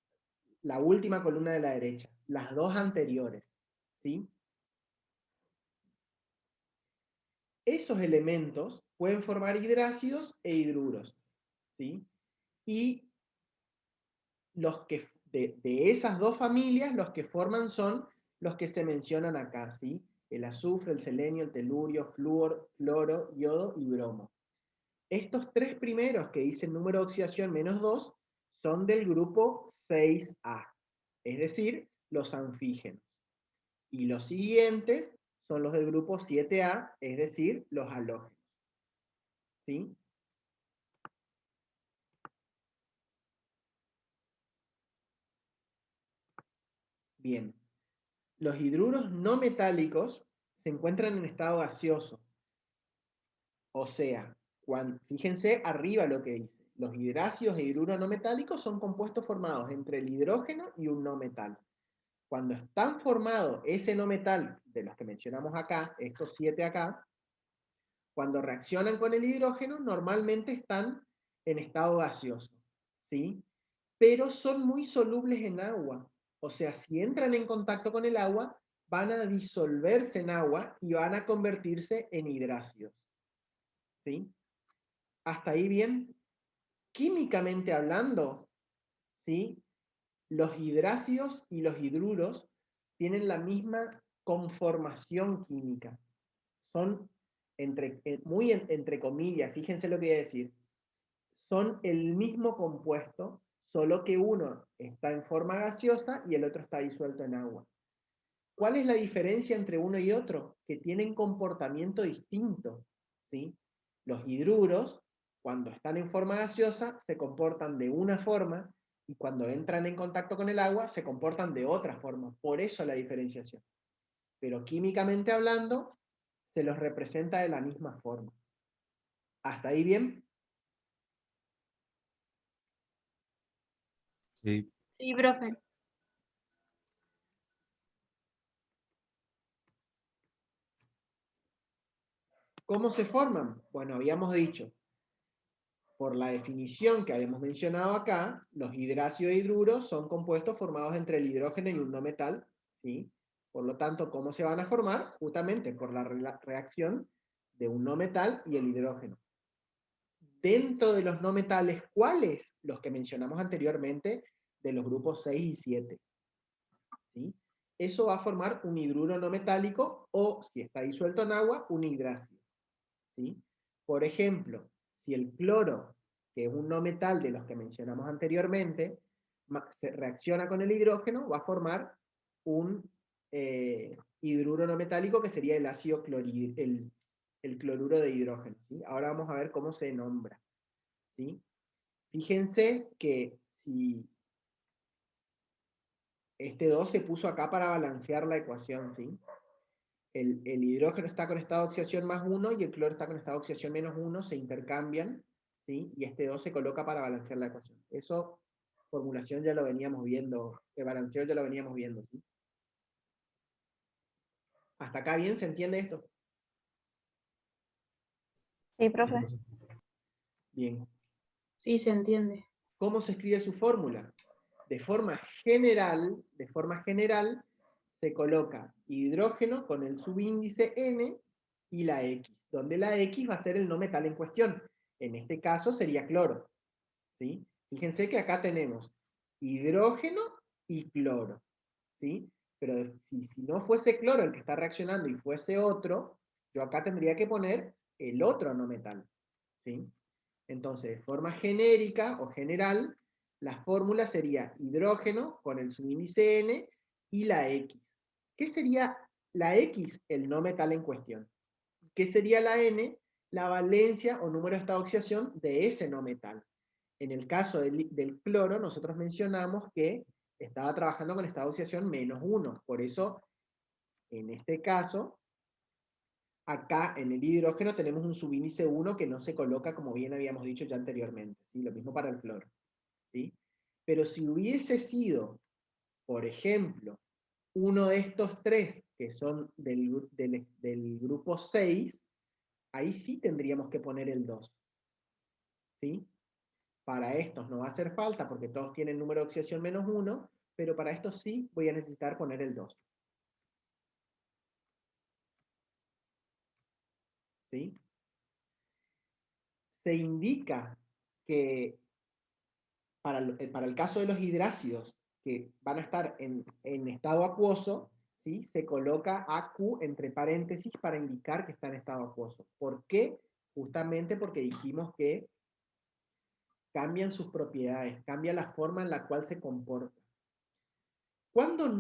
Speaker 6: la última columna de la derecha, las dos anteriores, ¿sí? Esos elementos pueden formar hidrácidos e hidruros, ¿sí? Y los que de esas dos familias, los que forman son los que se mencionan acá, ¿sí? El azufre, el selenio, el telurio, flúor, fluoro, yodo y bromo. Estos tres primeros que dicen número de oxidación -2 son del grupo 6A, es decir, los anfígenos. Y los siguientes son los del grupo 7A, es decir, los halógenos. ¿Sí? Bien. Los hidruros no metálicos se encuentran en estado gaseoso. O sea, fíjense arriba lo que dice. Los hidrácidos e hidruros no metálicos son compuestos formados entre el hidrógeno y un no metal. Cuando están formados ese no metal de los que mencionamos acá, estos 7 acá, cuando reaccionan con el hidrógeno, normalmente están en estado gaseoso, ¿sí? Pero son muy solubles en agua. O sea, si entran en contacto con el agua, van a disolverse en agua y van a convertirse en hidrácidos, ¿sí? ¿Hasta ahí bien? Químicamente hablando, ¿sí? Los hidrácidos y los hidruros tienen la misma conformación química. Son, entre comillas, fíjense lo que voy a decir, son el mismo compuesto, solo que uno está en forma gaseosa y el otro está disuelto en agua. ¿Cuál es la diferencia entre uno y otro? Que tienen comportamiento distinto, ¿sí? Los hidruros, cuando están en forma gaseosa, se comportan de una forma, y cuando entran en contacto con el agua, se comportan de otra forma. Por eso la diferenciación. Pero químicamente hablando, se los representa de la misma forma. ¿Hasta ahí bien?
Speaker 3: Sí.
Speaker 7: Sí, profe.
Speaker 6: ¿Cómo se forman? Bueno, habíamos dicho, por la definición que habíamos mencionado acá, los hidrácidos e hidruros son compuestos formados entre el hidrógeno y un no metal, ¿sí? Por lo tanto, ¿cómo se van a formar? Justamente por la reacción de un no metal y el hidrógeno. Dentro de los no metales, ¿cuáles? Los que mencionamos anteriormente, de los grupos 6 y 7. ¿Sí? Eso va a formar un hidruro no metálico, o, si está disuelto en agua, un hidrácido, ¿sí? Por ejemplo, si el cloro, que es un no metal de los que mencionamos anteriormente, se reacciona con el hidrógeno, va a formar un hidruro no metálico, que sería el ácido el cloruro de hidrógeno, ¿sí? Ahora vamos a ver cómo se nombra, ¿sí? Fíjense que si este 2 se puso acá para balancear la ecuación, ¿sí? El hidrógeno está con estado de oxidación +1 y el cloro está con estado de oxidación -1, se intercambian, ¿sí? Y este 2 se coloca para balancear la ecuación. Eso, formulación ya lo veníamos viendo, el balanceo ya lo veníamos viendo, ¿sí? ¿Hasta acá bien se entiende esto?
Speaker 15: Sí, profe.
Speaker 6: Bien.
Speaker 7: Sí, se entiende.
Speaker 6: ¿Cómo se escribe su fórmula? De forma general, se coloca hidrógeno con el subíndice N y la X, donde la X va a ser el no metal en cuestión. En este caso sería cloro. ¿Sí? Fíjense que acá tenemos hidrógeno y cloro. ¿Sí? Pero si no fuese cloro el que está reaccionando y fuese otro, yo acá tendría que poner el otro no metal. ¿Sí? Entonces, de forma genérica o general, la fórmula sería hidrógeno con el subíndice N y la X. ¿Qué sería la X? El no metal en cuestión. ¿Qué sería la N? La valencia o número de estado de oxidación de ese no metal. En el caso del cloro, nosotros mencionamos que estaba trabajando con estado de oxidación -1. Por eso, en este caso, acá en el hidrógeno tenemos un subíndice 1 que no se coloca como bien habíamos dicho ya anteriormente. ¿Sí? Lo mismo para el cloro. ¿Sí? Pero si hubiese sido, por ejemplo, uno de estos tres que son del grupo 6, ahí sí tendríamos que poner el 2. ¿Sí? Para estos no va a hacer falta porque todos tienen número de oxidación -1, pero para estos sí voy a necesitar poner el 2. ¿Sí? Se indica que para el caso de los hidrácidos que van a estar en estado acuoso, ¿sí? Se coloca AQ entre paréntesis para indicar que está en estado acuoso. ¿Por qué? Justamente porque dijimos que cambian sus propiedades, cambia la forma en la cual se comporta. Cuando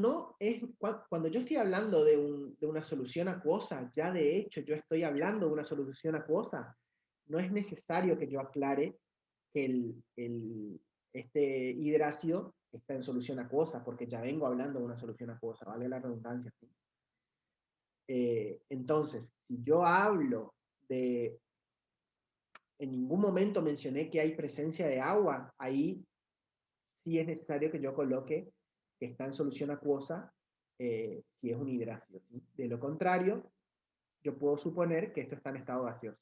Speaker 6: yo estoy hablando de una solución acuosa, ya de hecho yo estoy hablando de una solución acuosa, no es necesario que yo aclare que este hidrácido está en solución acuosa, porque ya vengo hablando de una solución acuosa, vale la redundancia. ¿Sí? Entonces, si yo hablo de... En ningún momento mencioné que hay presencia de agua, ahí sí es necesario que yo coloque que está en solución acuosa si es un hidrácido. ¿Sí? De lo contrario, yo puedo suponer que esto está en estado gaseoso.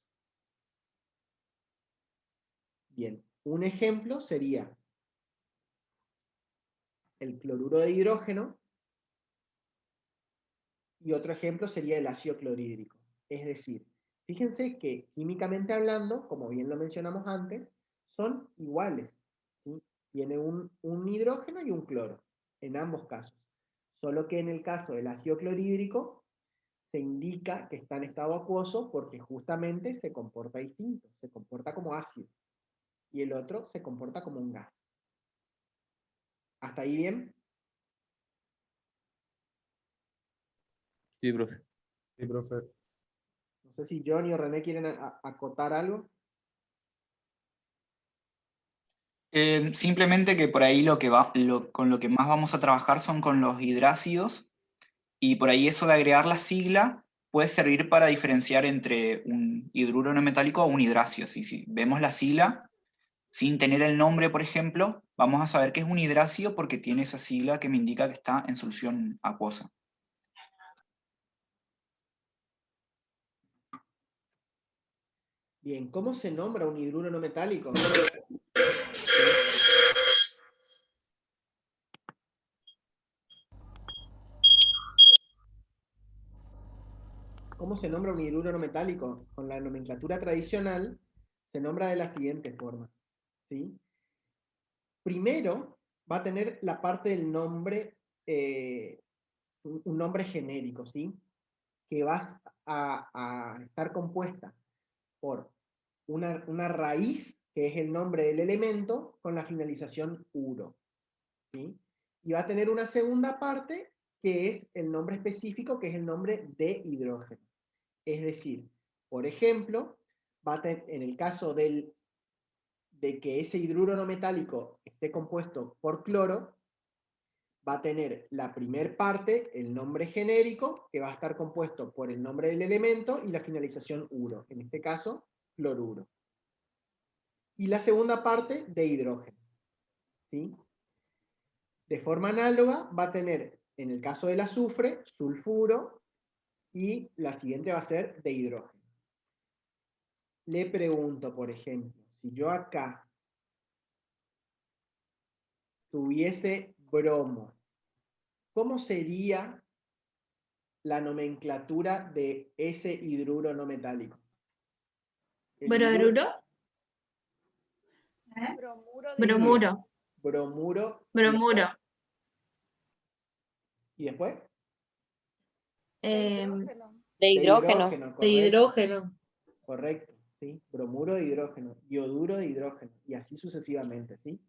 Speaker 6: Bien, un ejemplo sería el cloruro de hidrógeno y otro ejemplo sería el ácido clorhídrico. Es decir, fíjense que químicamente hablando, como bien lo mencionamos antes, son iguales. ¿Sí? Tiene un hidrógeno y un cloro, en ambos casos. Solo que en el caso del ácido clorhídrico se indica que está en estado acuoso porque justamente se comporta distinto, se comporta como ácido. Y el otro se comporta como un gas. ¿Hasta ahí bien?
Speaker 3: Sí, profe.
Speaker 12: Sí, profe.
Speaker 6: No sé si Johnny o René quieren acotar algo.
Speaker 14: Simplemente que por ahí con lo que más vamos a trabajar son con los hidrácidos, y por ahí eso de agregar la sigla puede servir para diferenciar entre un hidruro no metálico o un hidrácido. Si vemos la sigla, sin tener el nombre, por ejemplo, vamos a saber que es un hidrácido porque tiene esa sigla que me indica que está en solución acuosa.
Speaker 6: Bien, ¿cómo se nombra un hidruro no metálico? ¿Cómo se nombra un hidruro no metálico? Con la nomenclatura tradicional se nombra de la siguiente forma. ¿Sí? Primero va a tener la parte del nombre, un nombre genérico, ¿sí? Que va a estar compuesta por una raíz, que es el nombre del elemento, con la finalización uro. ¿Sí? Y va a tener una segunda parte, que es el nombre específico, que es el nombre de hidrógeno. Es decir, por ejemplo, en el caso de que ese hidruro no metálico esté compuesto por cloro, va a tener la primer parte, el nombre genérico, que va a estar compuesto por el nombre del elemento y la finalización uro, en este caso, cloruro. Y la segunda parte de hidrógeno. ¿Sí? De forma análoga va a tener, en el caso del azufre, sulfuro, y la siguiente va a ser de hidrógeno. Le pregunto, por ejemplo, si yo acá tuviese bromo, ¿cómo sería la nomenclatura de ese hidruro no metálico?
Speaker 2: ¿Bromuro? Bromuro.
Speaker 6: Bromuro.
Speaker 2: Bromuro.
Speaker 6: ¿Y después?
Speaker 2: De
Speaker 6: hidrógeno.
Speaker 2: De
Speaker 6: Correcto.
Speaker 2: hidrógeno.
Speaker 6: Correcto, ¿sí? Bromuro de hidrógeno, ioduro de hidrógeno, y así sucesivamente, ¿sí?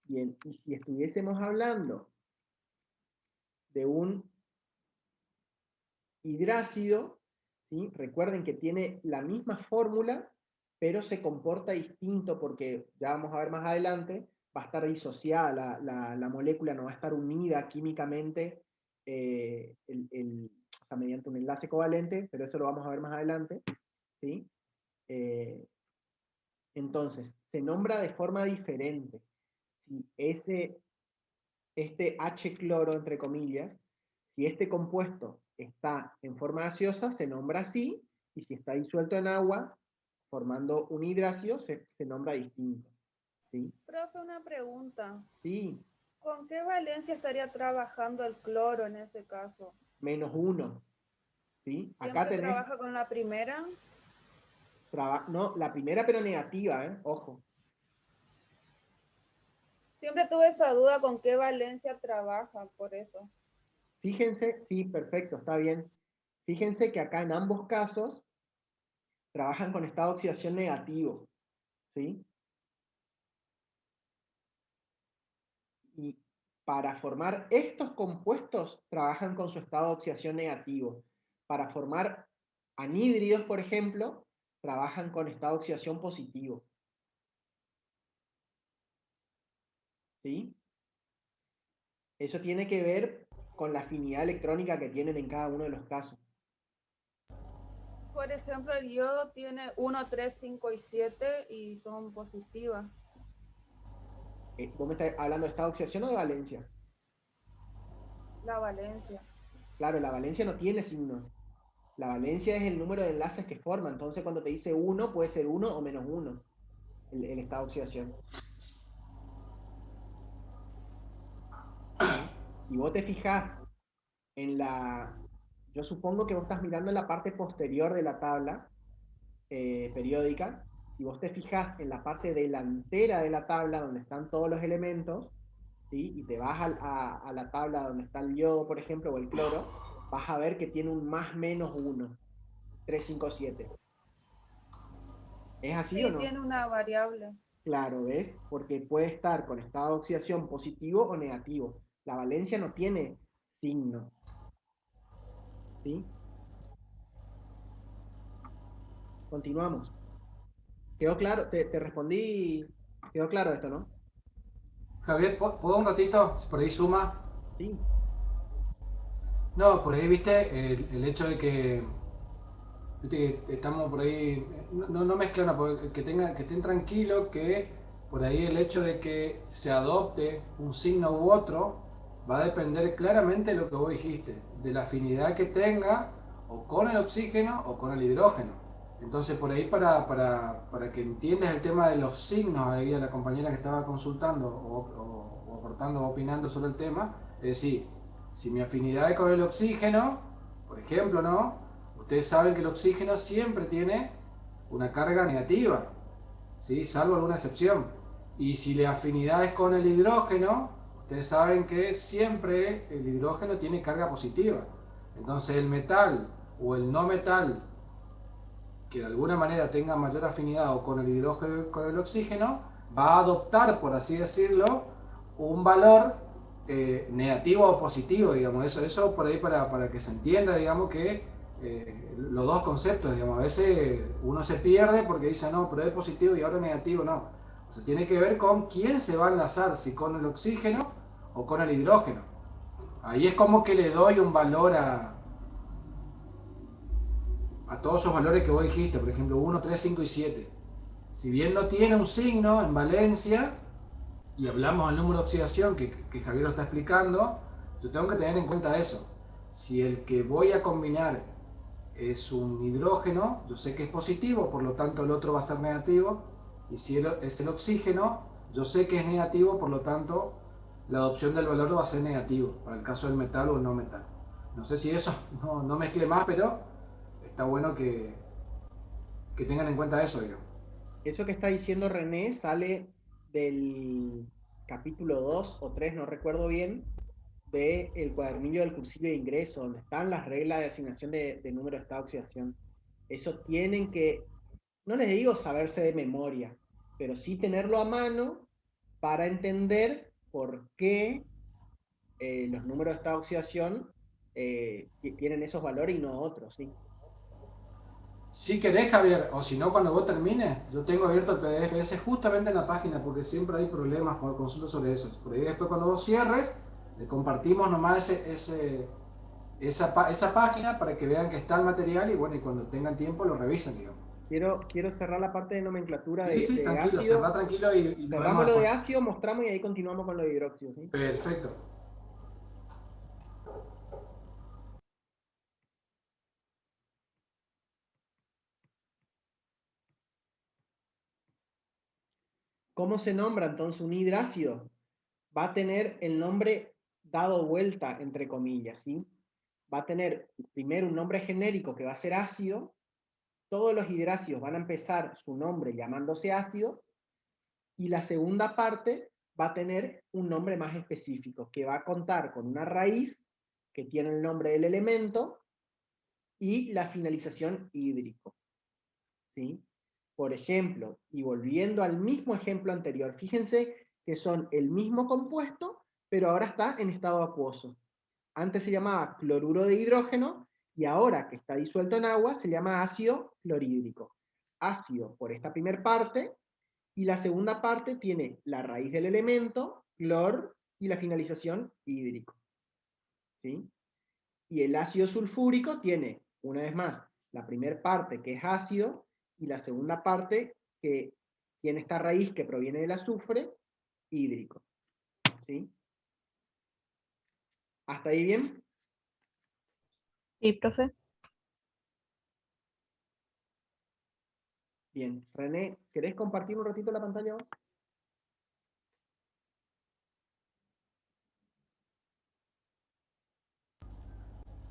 Speaker 6: Bien, y si estuviésemos hablando de un hidrácido, ¿sí? Recuerden que tiene la misma fórmula, pero se comporta distinto porque, ya vamos a ver más adelante, va a estar disociada, la molécula no va a estar unida químicamente o sea, mediante un enlace covalente, pero eso lo vamos a ver más adelante, ¿sí? Entonces, se nombra de forma diferente. Si este H-cloro, entre comillas, si este compuesto está en forma gaseosa, se nombra así, y si está disuelto en agua, formando un hidrácido, se nombra distinto. ¿Sí?
Speaker 8: Profe, una pregunta.
Speaker 6: Sí.
Speaker 8: ¿Con qué valencia estaría trabajando el cloro en ese caso?
Speaker 6: -1. ¿Sí?
Speaker 8: ¿Siempre
Speaker 6: Acá tenés...
Speaker 8: trabaja con la primera?
Speaker 6: No, la primera pero negativa, ojo.
Speaker 8: Siempre tuve esa duda con qué valencia trabaja, por eso.
Speaker 6: Fíjense, sí, perfecto, está bien. Fíjense que acá en ambos casos trabajan con estado de oxidación negativo, ¿sí? Y para formar estos compuestos trabajan con su estado de oxidación negativo. Para formar anhídridos, por ejemplo, trabajan con estado de oxidación positivo. ¿Sí? Eso tiene que ver con la afinidad electrónica que tienen en cada uno de los casos.
Speaker 8: Por ejemplo, el yodo tiene 1, 3, 5 y 7 y son positivas.
Speaker 6: ¿Vos me estás hablando de estado de oxidación o de valencia?
Speaker 8: La valencia.
Speaker 6: Claro, la valencia no tiene signo. La valencia es el número de enlaces que forma. Entonces, cuando te dice 1, puede ser 1 o -1 el estado de oxidación. Si vos te fijás en la... Yo supongo que vos estás mirando en la parte posterior de la tabla periódica. Si vos te fijás en la parte delantera de la tabla donde están todos los elementos, ¿sí? Y te vas a la tabla donde está el yodo, por ejemplo, o el cloro, vas a ver que tiene un +-1, 3, 5, 7. ¿Es así
Speaker 8: sí,
Speaker 6: o no?
Speaker 8: Tiene una variable.
Speaker 6: Claro, ¿ves? Porque puede estar con estado de oxidación positivo o negativo. La valencia no tiene signo. ¿Sí? Continuamos. ¿Quedó claro? Te respondí. ¿Quedó claro esto, no?
Speaker 5: Javier, ¿puedo un ratito? Por ahí suma.
Speaker 6: Sí.
Speaker 5: No, por ahí viste el hecho de que, viste que estamos por ahí, no mezclan, que estén tranquilos, que por ahí el hecho de que se adopte un signo u otro va a depender claramente de lo que vos dijiste, de la afinidad que tenga o con el oxígeno o con el hidrógeno. Entonces por ahí para que entiendas el tema de los signos, ahí a la compañera que estaba consultando o aportando o opinando sobre el tema, es decir, si mi afinidad es con el oxígeno, por ejemplo, ¿no? Ustedes saben que el oxígeno siempre tiene una carga negativa, ¿sí? Salvo alguna excepción. Y si la afinidad es con el hidrógeno, ustedes saben que siempre el hidrógeno tiene carga positiva. Entonces el metal o el no metal que de alguna manera tenga mayor afinidad o con el hidrógeno o con el oxígeno, va a adoptar, por así decirlo, un valor negativo o positivo, digamos. Eso por ahí para que se entienda, digamos, que los dos conceptos, digamos, a veces uno se pierde porque dice, no, pero es positivo y ahora es negativo, no. O sea, tiene que ver con quién se va a enlazar, si con el oxígeno o con el hidrógeno. Ahí es como que le doy un valor a todos esos valores que vos dijiste, por ejemplo, 1, 3, 5 y 7. Si bien no tiene un signo en valencia, y hablamos del número de oxidación que Javier lo está explicando, yo tengo que tener en cuenta eso. Si el que voy a combinar es un hidrógeno, yo sé que es positivo, por lo tanto el otro va a ser negativo, y si es el oxígeno, yo sé que es negativo, por lo tanto la adopción del valor va a ser negativo, para el caso del metal o el no metal. No sé si eso no mezcle más, pero está bueno que tengan en cuenta eso, digamos.
Speaker 6: Eso que está diciendo René sale del capítulo 2 o 3, no recuerdo bien, del cuadernillo del cursillo de ingreso, donde están las reglas de asignación de número de estado de oxidación. Eso tienen que, no les digo saberse de memoria, pero sí tenerlo a mano para entender por qué los números de estado de oxidación tienen esos valores y no otros, ¿sí?
Speaker 5: Si querés, Javier, o si no, cuando vos termines, yo tengo abierto el PDF ese justamente en la página, porque siempre hay problemas con consultas sobre eso. Por ahí después cuando vos cierres, le compartimos nomás esa página para que vean que está el material y bueno, y cuando tengan tiempo lo revisen, digamos.
Speaker 6: Quiero cerrar la parte de nomenclatura
Speaker 5: Sí,
Speaker 6: de
Speaker 5: tranquilo,
Speaker 6: ácido.
Speaker 5: cerrá tranquilo y
Speaker 6: cerramos lo de ácido, mostramos y ahí continuamos con lo de hidróxido, ¿sí?
Speaker 5: Perfecto.
Speaker 6: ¿Cómo se nombra entonces un hidrácido? Va a tener el nombre dado vuelta, entre comillas, ¿sí? Va a tener primero un nombre genérico que va a ser ácido. Todos los hidrácidos van a empezar su nombre llamándose ácido. Y la segunda parte va a tener un nombre más específico, que va a contar con una raíz que tiene el nombre del elemento y la finalización hídrico, ¿sí? Por ejemplo, y volviendo al mismo ejemplo anterior, fíjense que son el mismo compuesto, pero ahora está en estado acuoso. Antes se llamaba cloruro de hidrógeno, y ahora que está disuelto en agua, se llama ácido clorhídrico. Ácido por esta primera parte, y la segunda parte tiene la raíz del elemento, clor, y la finalización hídrico, ¿sí? Y el ácido sulfúrico tiene, una vez más, la primera parte que es ácido, y la segunda parte que tiene esta raíz que proviene del azufre, hídrico, ¿sí? ¿Hasta ahí bien?
Speaker 2: Sí, profe.
Speaker 6: Bien. René, ¿querés compartir un ratito la pantalla vos?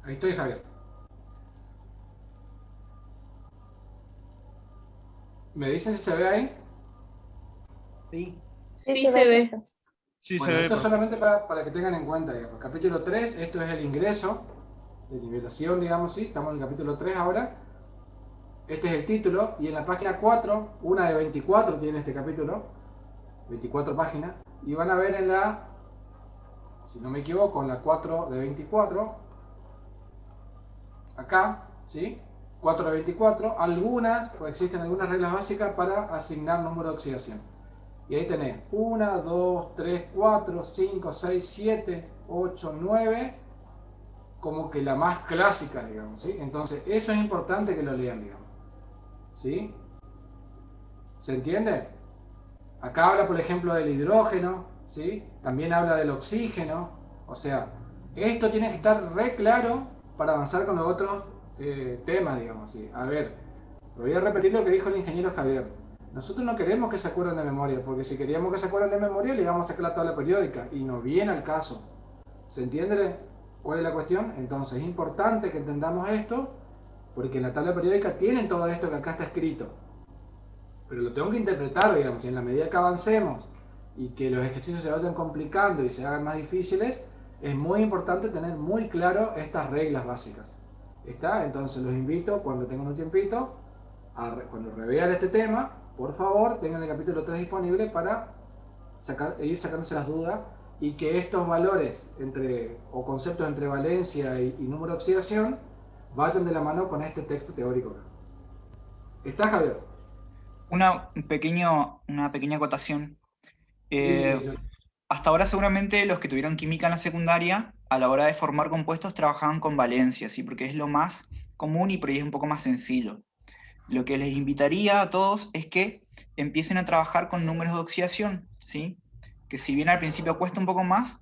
Speaker 5: Ahí estoy, Javier. ¿Me dicen si se ve ahí?
Speaker 6: Sí.
Speaker 7: Sí, se ve.
Speaker 10: Sí,
Speaker 5: Bueno,
Speaker 10: se ve.
Speaker 5: esto es
Speaker 10: profe.
Speaker 5: solamente para que tengan en cuenta, digamos. Capítulo 3, esto es el ingreso de nivelación, digamos, ¿sí? Estamos en el capítulo 3 ahora. Este es el título, y en la página 4, una de 24 tiene este capítulo, 24 páginas, y van a ver en la, si no me equivoco, en la 4 de 24, acá, ¿sí? 4 de 24, pues existen algunas reglas básicas para asignar número de oxidación. Y ahí tenés 1, 2, 3, 4, 5, 6, 7, 8, 9, como que la más clásica, digamos, ¿sí? Entonces, eso es importante que lo lean, digamos, ¿sí? ¿Se entiende? Acá habla, por ejemplo, del hidrógeno, ¿sí? También habla del oxígeno. O sea, esto tiene que estar re claro para avanzar con los otros temas, digamos, ¿sí? A ver, voy a repetir lo que dijo el ingeniero Javier. Nosotros no queremos que se acuerden de memoria, porque si queríamos que se acuerden de memoria, le íbamos a sacar la tabla periódica, y no viene al caso. ¿Se entiende cuál es la cuestión? Entonces, es importante que entendamos esto, porque en la tabla periódica tienen todo esto que acá está escrito. Pero lo tengo que interpretar, digamos, y en la medida que avancemos y que los ejercicios se vayan complicando y se hagan más difíciles, es muy importante tener muy claro estas reglas básicas. ¿Está? Entonces los invito, cuando tengan un tiempito, cuando revean este tema, por favor, tengan el capítulo 3 disponible para ir sacándose las dudas, y que estos valores o conceptos entre valencia y número de oxidación vayan de la mano con este texto teórico. ¿Está, Javier?
Speaker 14: Una pequeña acotación. Hasta ahora seguramente los que tuvieron química en la secundaria, a la hora de formar compuestos, trabajaban con valencia, ¿sí? Porque es lo más común y por ahí es un poco más sencillo. Lo que les invitaría a todos es que empiecen a trabajar con números de oxidación, ¿sí? Que si bien al principio cuesta un poco más,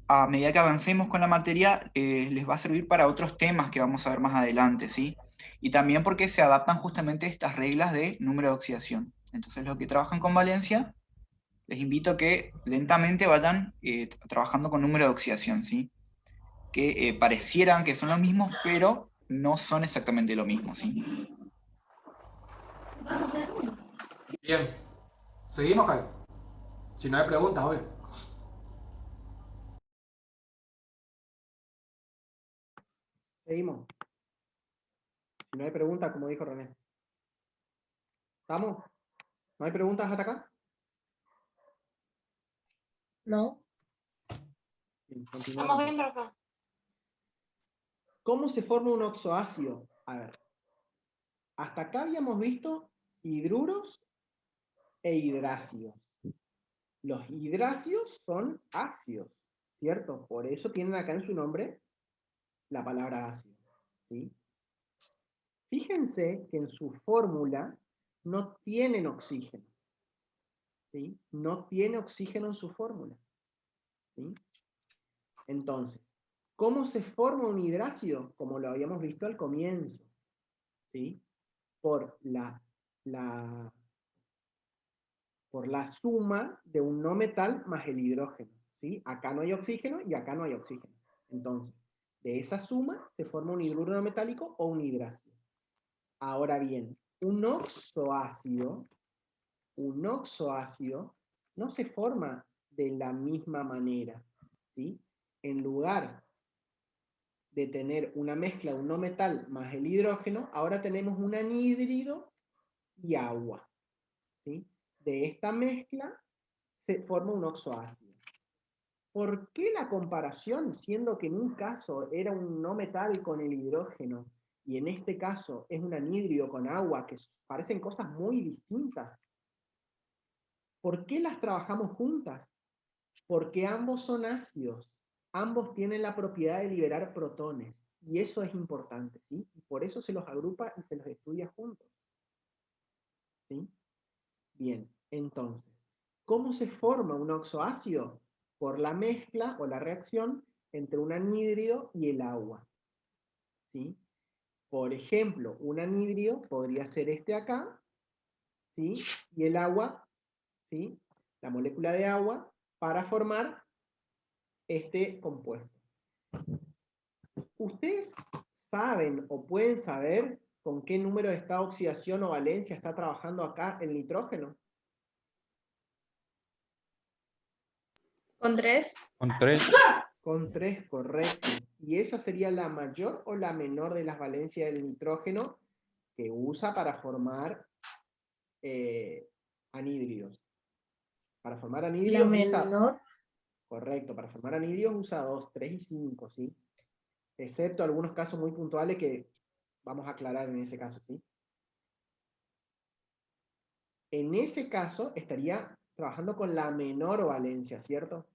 Speaker 14: a medida que avancemos con la materia, les va a servir para otros temas que vamos a ver más adelante, ¿sí? Y también porque se adaptan justamente estas reglas de número de oxidación. Entonces los que trabajan con valencia, les invito a que lentamente vayan trabajando con número de oxidación, ¿sí? Que parecieran que son los mismos, pero no son exactamente lo mismo, ¿sí?
Speaker 5: Bien. Seguimos, Javi. Si no hay preguntas, hoy.
Speaker 6: Seguimos. Si no hay preguntas, como dijo René. ¿Estamos? ¿No hay preguntas hasta acá?
Speaker 2: No.
Speaker 6: Bien,
Speaker 11: Estamos
Speaker 6: continuamos.
Speaker 11: bien, profe.
Speaker 6: ¿Cómo se forma un oxoácido? A ver. Hasta acá habíamos visto hidruros e hidrácidos. Los hidrácidos son ácidos, ¿cierto? Por eso tienen acá en su nombre la palabra ácido, ¿sí? Fíjense que en su fórmula no tienen oxígeno, ¿sí? No tiene oxígeno en su fórmula, ¿sí? Entonces, ¿cómo se forma un hidrácido? Como lo habíamos visto al comienzo, ¿sí? Por la suma de un no metal más el hidrógeno, ¿sí? Acá no hay oxígeno y acá no hay oxígeno. Entonces, de esa suma se forma un hidruro no metálico o un hidrácido. Ahora bien, un oxoácido no se forma de la misma manera, ¿sí? En lugar de tener una mezcla de un no metal más el hidrógeno, ahora tenemos un anhídrido y agua, ¿sí? De esta mezcla se forma un oxoácido. ¿Por qué la comparación, siendo que en un caso era un no metal con el hidrógeno y en este caso es un anhídrido con agua, que parecen cosas muy distintas? ¿Por qué las trabajamos juntas? Porque ambos son ácidos, ambos tienen la propiedad de liberar protones, y eso es importante, ¿sí? Y por eso se los agrupa y se los estudia juntos, ¿sí? Bien, entonces, ¿cómo se forma un oxoácido? Por la mezcla o la reacción entre un anhídrido y el agua, ¿sí? Por ejemplo, un anhídrido podría ser este acá, ¿sí? Y el agua, ¿sí? La molécula de agua para formar este compuesto. ¿Ustedes saben o pueden saber con qué número de estado de oxidación o valencia está trabajando acá el nitrógeno?
Speaker 2: ¿Con 3?
Speaker 3: Con 3.
Speaker 6: Con 3, correcto. ¿Y esa sería la mayor o la menor de las valencias del nitrógeno que usa para formar anhídridos? Para formar anhídridos
Speaker 2: La
Speaker 6: usa...
Speaker 2: menor.
Speaker 6: Correcto, para formar anhídridos usa 2, 3 y 5, ¿sí? Excepto algunos casos muy puntuales que vamos a aclarar en ese caso, ¿sí? En ese caso estaría trabajando con la menor valencia, ¿cierto?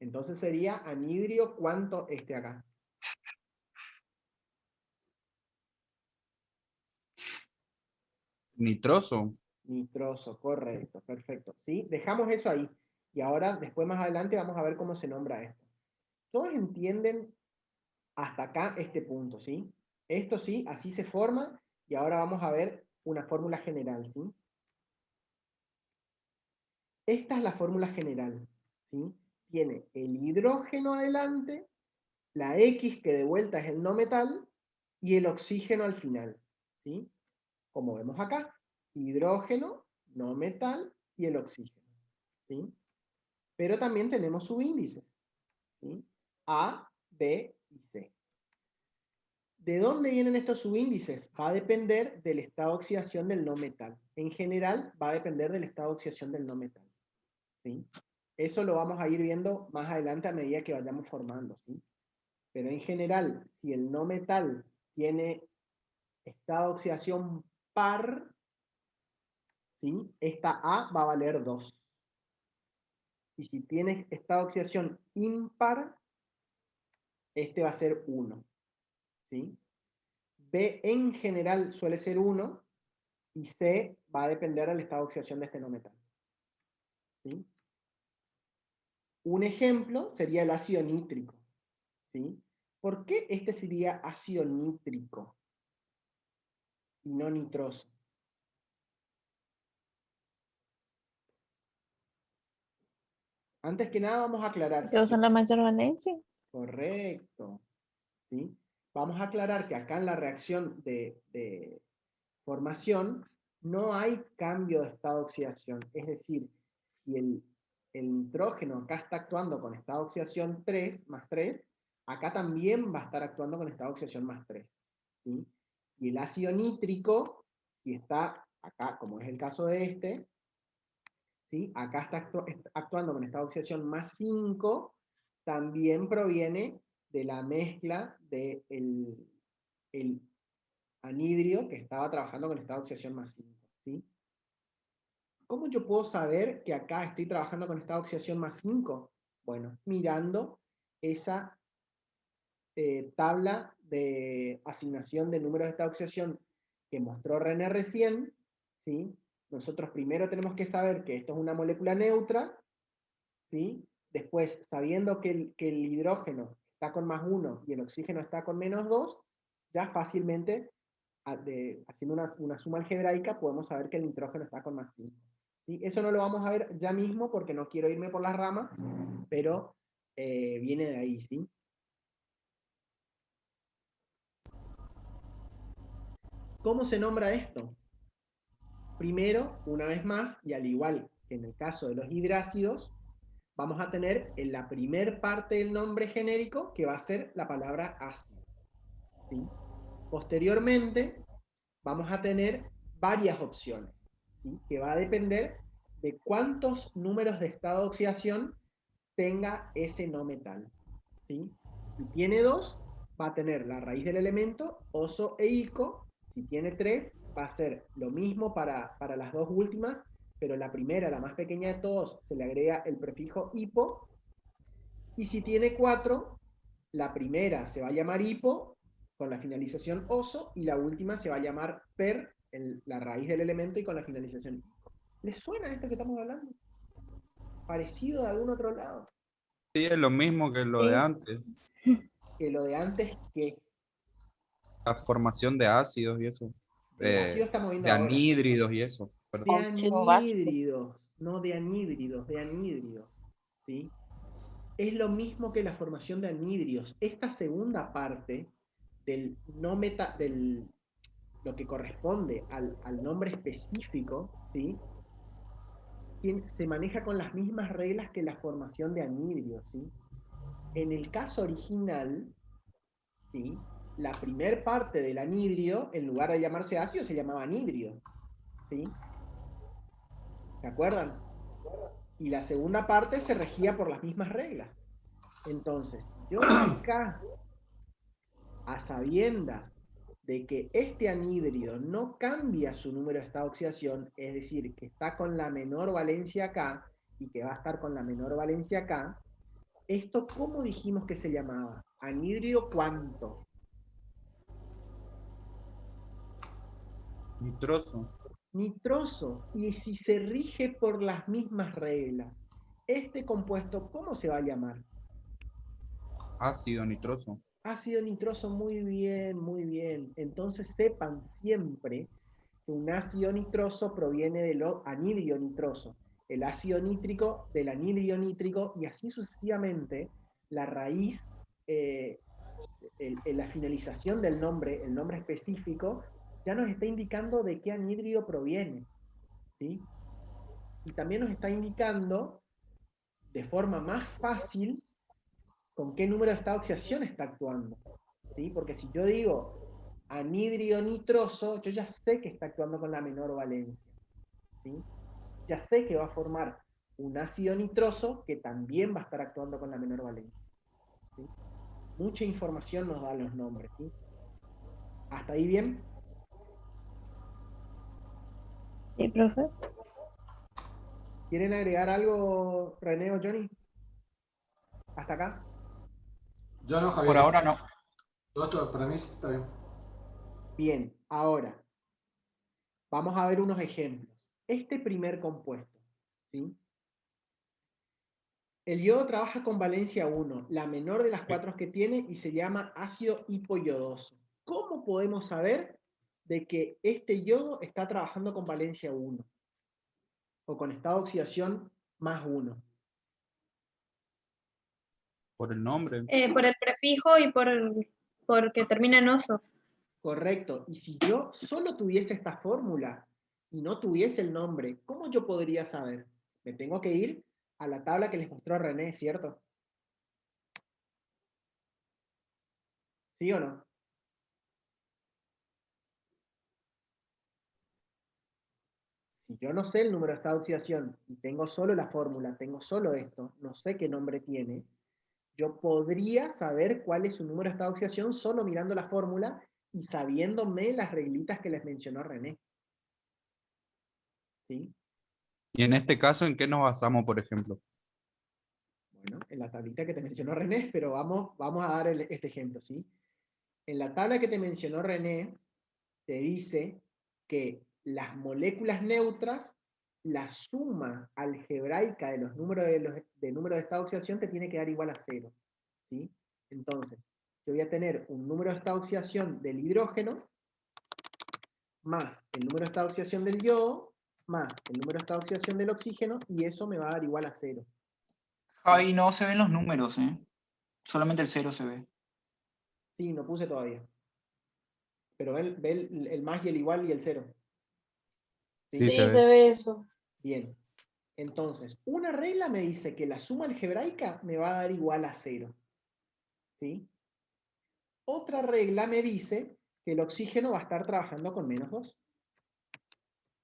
Speaker 6: Entonces sería anhídrido, ¿cuánto este acá?
Speaker 3: Nitroso.
Speaker 6: Nitroso, correcto, perfecto. ¿Sí? Dejamos eso ahí. Y ahora, después más adelante, vamos a ver cómo se nombra esto. Todos entienden hasta acá este punto, ¿sí? Esto sí, así se forma, y ahora vamos a ver una fórmula general, ¿sí? Esta es la fórmula general, ¿sí? Tiene el hidrógeno adelante, la X que de vuelta es el no metal, y el oxígeno al final, ¿sí? Como vemos acá, hidrógeno, no metal y el oxígeno, ¿sí? Pero también tenemos subíndices, ¿sí? A, B y C. ¿De dónde vienen estos subíndices? Va a depender del estado de oxidación del no metal. En general, va a depender del estado de oxidación del no metal, ¿sí? Eso lo vamos a ir viendo más adelante a medida que vayamos formando, ¿sí? Pero en general, si el no metal tiene estado de oxidación par, ¿sí? Esta A va a valer 2. Y si tiene estado de oxidación impar, este va a ser 1, ¿sí? B en general suele ser 1 y C va a depender del estado de oxidación de este no metal, ¿sí? Un ejemplo sería el ácido nítrico, ¿sí? ¿Por qué este sería ácido nítrico y no nitroso? Antes que nada vamos a aclarar.
Speaker 15: Que usan la mayor valencia.
Speaker 6: Correcto. ¿Sí? Vamos a aclarar que acá en la reacción de formación no hay cambio de estado de oxidación. Es decir, si el nitrógeno acá está actuando con estado de oxidación 3, más 3, acá también va a estar actuando con estado de oxidación más 3. ¿Sí? Y el ácido nítrico, si está acá, como es el caso de este, ¿sí? Acá está actuando con estado de oxidación más 5, también proviene de la mezcla del el anhidrio que estaba trabajando con estado de oxidación más 5. ¿Sí? ¿Cómo yo puedo saber que acá estoy trabajando con estado de oxidación más 5? Bueno, mirando esa tabla de asignación de números de estado de oxidación que mostró René recién, ¿sí? Nosotros primero tenemos que saber que esto es una molécula neutra, ¿sí? Después, sabiendo que el hidrógeno está con más 1 y el oxígeno está con menos 2, ya fácilmente, haciendo una suma algebraica, podemos saber que el nitrógeno está con más 5. ¿Sí? Eso no lo vamos a ver ya mismo porque no quiero irme por las ramas, pero viene de ahí, ¿sí? ¿Cómo se nombra esto? Primero, una vez más, y al igual que en el caso de los hidrácidos, vamos a tener en la primer parte del nombre genérico que va a ser la palabra ácido. ¿Sí? Posteriormente, vamos a tener varias opciones, ¿sí? Que va a depender de cuántos números de estado de oxidación tenga ese no metal. ¿Sí? Si tiene 2, va a tener la raíz del elemento, oso e ico. Si tiene 3, va a ser lo mismo para las dos últimas, pero la primera, la más pequeña de todos, se le agrega el prefijo hipo. Y si tiene 4, la primera se va a llamar hipo, con la finalización oso, y la última se va a llamar per, la raíz del elemento, y con la finalización ico. ¿Les suena esto que estamos hablando? ¿Parecido de algún otro lado?
Speaker 3: Sí, es lo mismo que lo de antes.
Speaker 6: Que lo de antes, que
Speaker 3: La formación de ácidos y eso.
Speaker 6: el ácido estamos viendo
Speaker 3: De
Speaker 6: ahora.
Speaker 3: anhídridos y eso.
Speaker 6: De
Speaker 3: Perdón.
Speaker 6: anhídridos, no de anhídridos, de anhídridos. ¿Sí? Es lo mismo que la formación de anhídridos. Esta segunda parte del lo que corresponde al nombre específico, ¿sí? Se maneja con las mismas reglas que la formación de anhídridos, ¿sí? En el caso original, ¿sí? La primer parte del anhídrido, en lugar de llamarse ácido, se llamaba anhídrido, ¿sí? ¿Se acuerdan? Y la segunda parte se regía por las mismas reglas. Entonces, yo acá, a sabiendas de que este anhídrido no cambia su número de estado de oxidación, es decir, que está con la menor valencia acá y que va a estar con la menor valencia acá, ¿esto cómo dijimos que se llamaba? ¿Anhídrido cuánto?
Speaker 3: Nitroso.
Speaker 6: Nitroso. Y si se rige por las mismas reglas, ¿este compuesto cómo se va a llamar?
Speaker 3: Ácido nitroso.
Speaker 6: Ácido nitroso, muy bien, muy bien. Entonces sepan siempre que un ácido nitroso proviene del anhídrido nitroso, el ácido nítrico del anhídrido nítrico, y así sucesivamente. La raíz, la finalización del nombre, el nombre específico, ya nos está indicando de qué anhídrido proviene, ¿sí? Y también nos está indicando de forma más fácil con qué número de estado de oxidación está actuando, ¿sí? Porque si yo digo anhídrido nitroso, yo ya sé que está actuando con la menor valencia, ¿sí? Ya sé que va a formar un ácido nitroso que también va a estar actuando con la menor valencia, ¿sí? Mucha información nos da los nombres, ¿sí? ¿Hasta ahí bien?
Speaker 15: Sí, profe.
Speaker 6: ¿Quieren agregar algo, René o Johnny? ¿Hasta acá?
Speaker 5: Yo no, Javier.
Speaker 14: Por ahora no.
Speaker 5: Todo para mí está bien.
Speaker 6: Bien, ahora vamos a ver unos ejemplos. Este primer compuesto, ¿sí? El yodo trabaja con valencia 1, la menor de las 4 que tiene, y se llama ácido hipoyodoso. ¿Cómo podemos saber de que este yodo está trabajando con valencia 1? O con estado de oxidación más 1.
Speaker 3: Por el nombre.
Speaker 2: Por el prefijo y porque termina en oso.
Speaker 6: Correcto. Y si yo solo tuviese esta fórmula y no tuviese el nombre, ¿cómo yo podría saber? Me tengo que ir a la tabla que les mostró René, ¿cierto? ¿Sí o no? Si yo no sé el número de estado de oxidación y tengo solo la fórmula, tengo solo esto, no sé qué nombre tiene, yo podría saber cuál es su número de estado de oxidación solo mirando la fórmula y sabiéndome las reglitas que les mencionó René. ¿Sí?
Speaker 3: Y en este caso, ¿en qué nos basamos, por ejemplo?
Speaker 6: Bueno, en la tablita que te mencionó René, pero vamos a dar este ejemplo, ¿sí? En la tabla que te mencionó René, te dice que las moléculas neutras, la suma algebraica de los números de número de estado de oxidación te tiene que dar igual a 0, ¿sí? Entonces, yo voy a tener un número de estado de oxidación del hidrógeno más el número de estado de oxidación del yodo más el número de estado de oxidación del oxígeno y eso me va a dar igual a 0.
Speaker 14: Javi, no se ven los números, ¿eh? Solamente el 0 se ve.
Speaker 6: Sí, no puse todavía. Pero ve el más y el igual y el 0.
Speaker 7: Sí, se ve eso.
Speaker 6: Bien. Entonces, una regla me dice que la suma algebraica me va a dar igual a 0. ¿Sí? Otra regla me dice que el oxígeno va a estar trabajando con -2.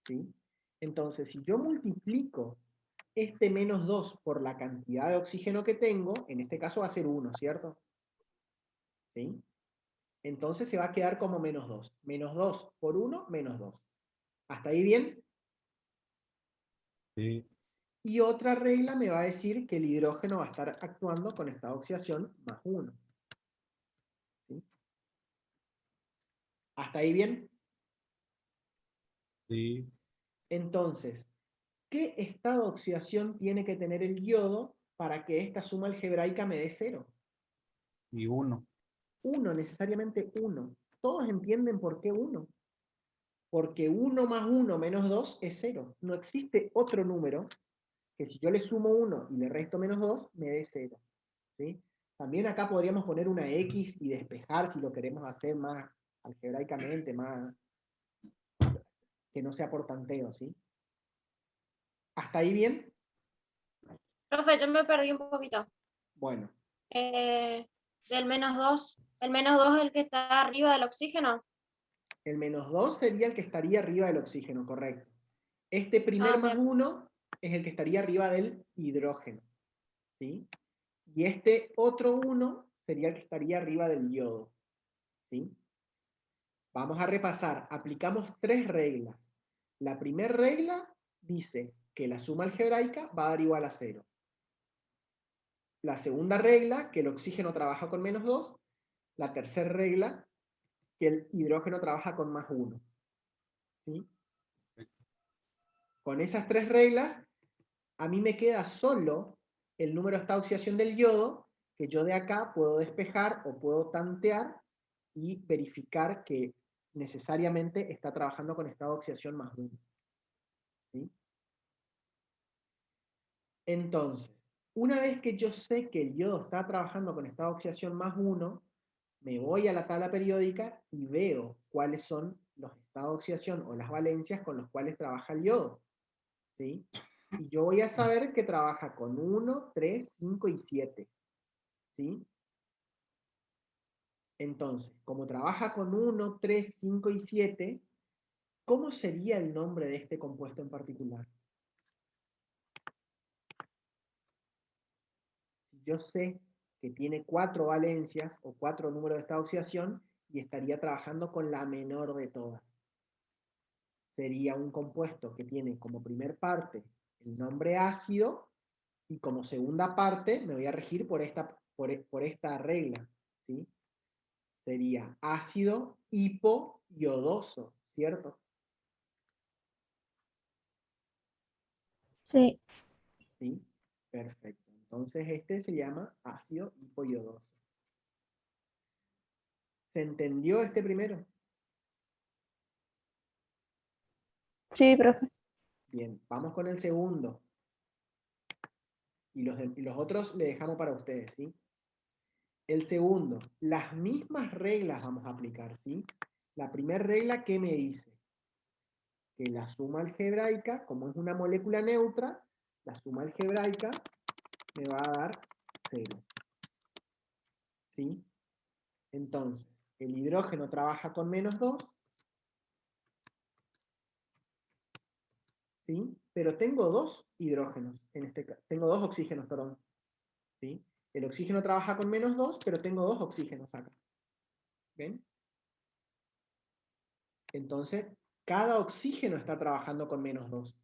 Speaker 6: ¿Sí? Entonces, si yo multiplico este -2 por la cantidad de oxígeno que tengo, en este caso va a ser 1, ¿cierto? ¿Sí? Entonces se va a quedar como -2. -2 por 1, -2. ¿Hasta ahí bien?
Speaker 3: Sí.
Speaker 6: Y otra regla me va a decir que el hidrógeno va a estar actuando con estado de oxidación +1. ¿Sí? ¿Hasta ahí bien?
Speaker 3: Sí.
Speaker 6: Entonces, ¿qué estado de oxidación tiene que tener el yodo para que esta suma algebraica me dé 0?
Speaker 3: Y 1.
Speaker 6: 1, necesariamente 1. ¿Todos entienden por qué 1? Porque 1 más 1 menos 2 es 0. No existe otro número que si yo le sumo 1 y le resto -2, me dé 0. ¿Sí? También acá podríamos poner una X y despejar si lo queremos hacer más algebraicamente, más que no sea por tanteo, ¿sí? ¿Hasta ahí bien?
Speaker 11: Profe, yo me perdí un poquito.
Speaker 6: Bueno,
Speaker 11: Del -2. ¿El -2 es el que está arriba del oxígeno?
Speaker 6: el -2 sería el que estaría arriba del oxígeno, correcto. Este primer
Speaker 11: bien.
Speaker 6: +1 es el que estaría arriba del hidrógeno, ¿sí? Y este otro 1 sería el que estaría arriba del yodo, ¿sí? Vamos a repasar. Aplicamos 3 reglas. La primera regla dice que la suma algebraica va a dar igual a 0. La segunda regla, que el oxígeno trabaja con -2. La tercera regla, que el hidrógeno trabaja con +1. ¿Sí? Con esas 3 reglas, a mí me queda solo el número de estado de oxidación del yodo, que yo de acá puedo despejar o puedo tantear y verificar que necesariamente está trabajando con estado de oxidación +1. ¿Sí? Entonces, una vez que yo sé que el yodo está trabajando con estado de oxidación +1, me voy a la tabla periódica y veo cuáles son los estados de oxidación o las valencias con los cuales trabaja el yodo. ¿Sí? Y yo voy a saber que trabaja con 1, 3, 5 y 7. ¿Sí? Entonces, como trabaja con 1, 3, 5 y 7, ¿cómo sería el nombre de este compuesto en particular? Yo sé que tiene 4 valencias o 4 números de estado de oxidación y estaría trabajando con la menor de todas. Sería un compuesto que tiene como primer parte el nombre ácido y como segunda parte me voy a regir por esta regla, ¿sí? Sería ácido hipoyodoso, ¿cierto?
Speaker 15: Sí.
Speaker 6: ¿Sí? Perfecto. Entonces este se llama ácido hipoyodoso. ¿Se entendió este primero?
Speaker 15: Sí, profe.
Speaker 6: Bien, vamos con el segundo. Y los otros le dejamos para ustedes, ¿sí? El segundo, las mismas reglas vamos a aplicar, ¿sí? La primera regla, ¿qué me dice? Que la suma algebraica, como es una molécula neutra, la suma algebraica me va a dar 0. ¿Sí? Entonces, el hidrógeno trabaja con -2, ¿sí? Pero tengo 2 hidrógenos, en este caso, tengo 2 oxígenos, perdón. ¿Sí? El oxígeno trabaja con -2, pero tengo 2 oxígenos acá. ¿Ven? Entonces, cada oxígeno está trabajando con -2.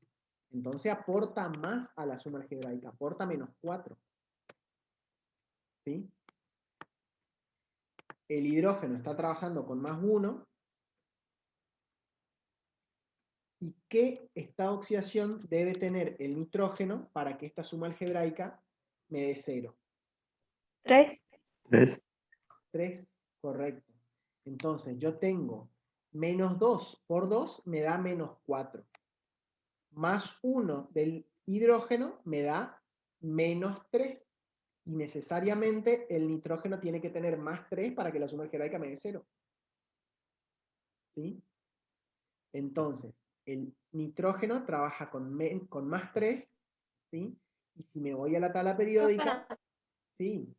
Speaker 6: Entonces aporta más a la suma algebraica, aporta -4. ¿Sí? El hidrógeno está trabajando con +1. ¿Y qué estado de oxidación debe tener el nitrógeno para que esta suma algebraica me dé 0?
Speaker 15: 3.
Speaker 6: 3, correcto. Entonces yo tengo -2 por 2 me da -4. +1 del hidrógeno me da -3. Y necesariamente el nitrógeno tiene que tener +3 para que la suma algebraica me dé 0. ¿Sí? Entonces, el nitrógeno trabaja con +3, ¿sí? Y si me voy a la tabla periódica, sí,